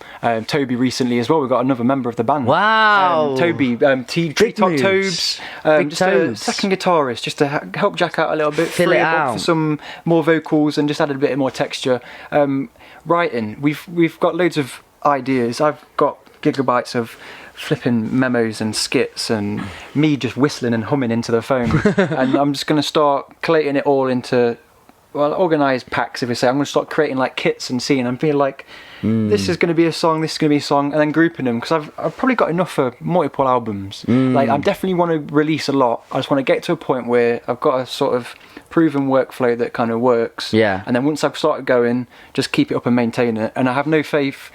Toby recently as well. We've got another member of the band. Wow. Toby, Treetop Tobes, just a second guitarist, just to help Jack out a little bit, Fill it out for some more vocals and just added a bit more texture. Writing, we've got loads of ideas. I've got gigabytes of flipping memos and skits and me just whistling and humming into the phone. And I'm just going to start collating it all into, well, organised packs, if we say. I'm going to start creating like kits and seeing and being like, this is going to be a song, this is going to be a song, and then grouping them, because I've probably got enough for multiple albums. Like, I definitely want to release a lot. I just want to get to a point where I've got a sort of proven workflow that kind of works. Yeah. And then once I've started going, just keep it up and maintain it. And I have no doubt, no faith,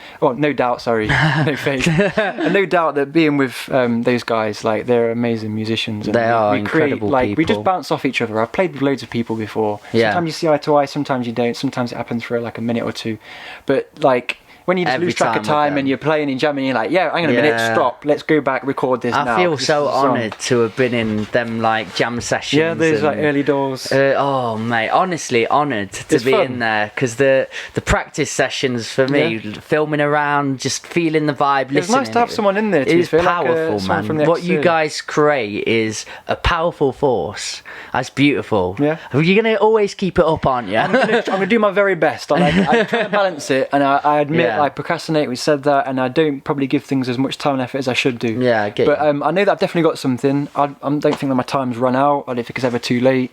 and no doubt that being with those guys, like, they're amazing musicians. And they are we incredible create, like, people. we just bounce off each other. I've played with loads of people before. Yeah. Sometimes you see eye to eye, sometimes you don't. Sometimes it happens for like a minute or two. But like, when you just lose track of time and you're playing and jamming, you're like, hang on a minute, stop, let's go back, record this now. I feel so honoured to have been in them like jam sessions. Yeah, those like early doors. Oh mate, honestly honoured to be in there, because the practice sessions for me, filming around, just feeling the vibe, listening. It's nice to have someone in there. It is powerful, like, man. What you guys create is a powerful force. That's beautiful. Yeah. You're gonna always keep it up, aren't you? I'm gonna do my very best. I try to balance it, and I admit I procrastinate. We said that, and I don't probably give things as much time and effort as I should do. Yeah, I get But you. I know that I've definitely got something. I don't think that my time's run out. I don't think it's ever too late.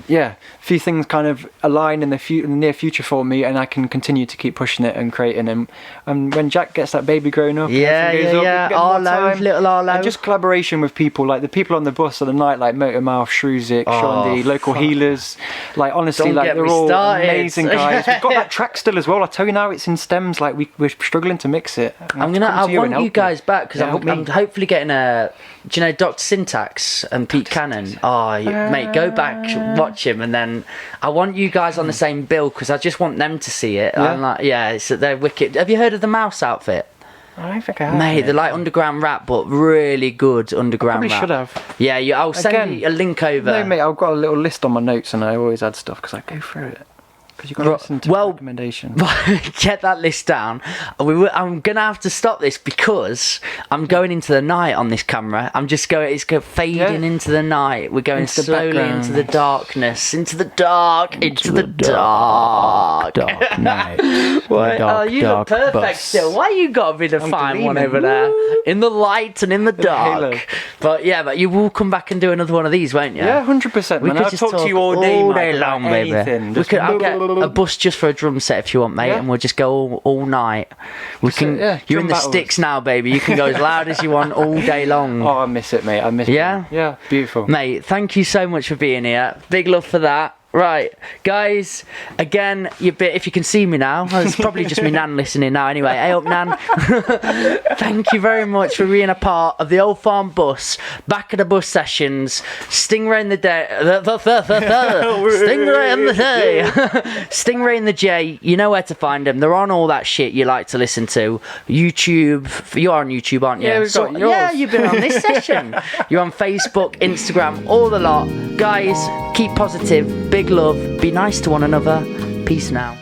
A few things kind of align in the near future for me, and I can continue to keep pushing it and creating them. And when Jack gets that baby growing up, little Arlo, and just collaboration with people, like the people on the bus at the night, like Motormouth, Shruzik, Sean D, local healers. Like, honestly, like, they're all amazing guys. We've got that track still as well. I tell you now, it's in stems. Like, we're struggling to mix it. I want you guys back, because I'm hopefully getting a. Do you know Dr. Syntax and Pete Cannon? Mate, go back, watch him, and then I want you guys on the same bill, because I just want them to see it. They're wicked. Have you heard of the Mouse Outfit? I don't think I have. Mate, they're like underground rap, but really good underground rap. Should have. Yeah, I'll send you a link over. No, mate, I've got a little list on my notes, and I always add stuff because I go through it. Because you've got to listen to recommendations. Get that list down. I'm going to have to stop this, because I'm going into the night on this camera. It's fading into the night. We're going slowly into the darkness, into the dark night. You look perfect still. Why you got to be the fine one over there? In the light and in the dark. But you will come back and do another one of these, won't you? Yeah, 100%, man. I'll talk to you all day long, baby. I'll get a bus just for a drum set if you want, mate, and we'll just go all night. You're in the sticks now, baby. You can go as loud as you want all day long. Oh, I miss it, mate. I miss it. Yeah, beautiful. Mate, thank you so much for being here. Big love for that. Right, guys, again, if you can see me now, it's probably just me Nan listening now anyway. Hey up, Nan. Thank you very much for being a part of the Old Farm Bus, back of the bus sessions, Stingray and the Day, Stingray and the Day, Stingray and the J, you know where to find them. They're on all that shit you like to listen to. YouTube, you are on YouTube, aren't you? Yeah, we've got yours. Yeah, you've been on this session. You're on Facebook, Instagram, all the lot. Guys, keep positive. Big love, be nice to one another. Peace now.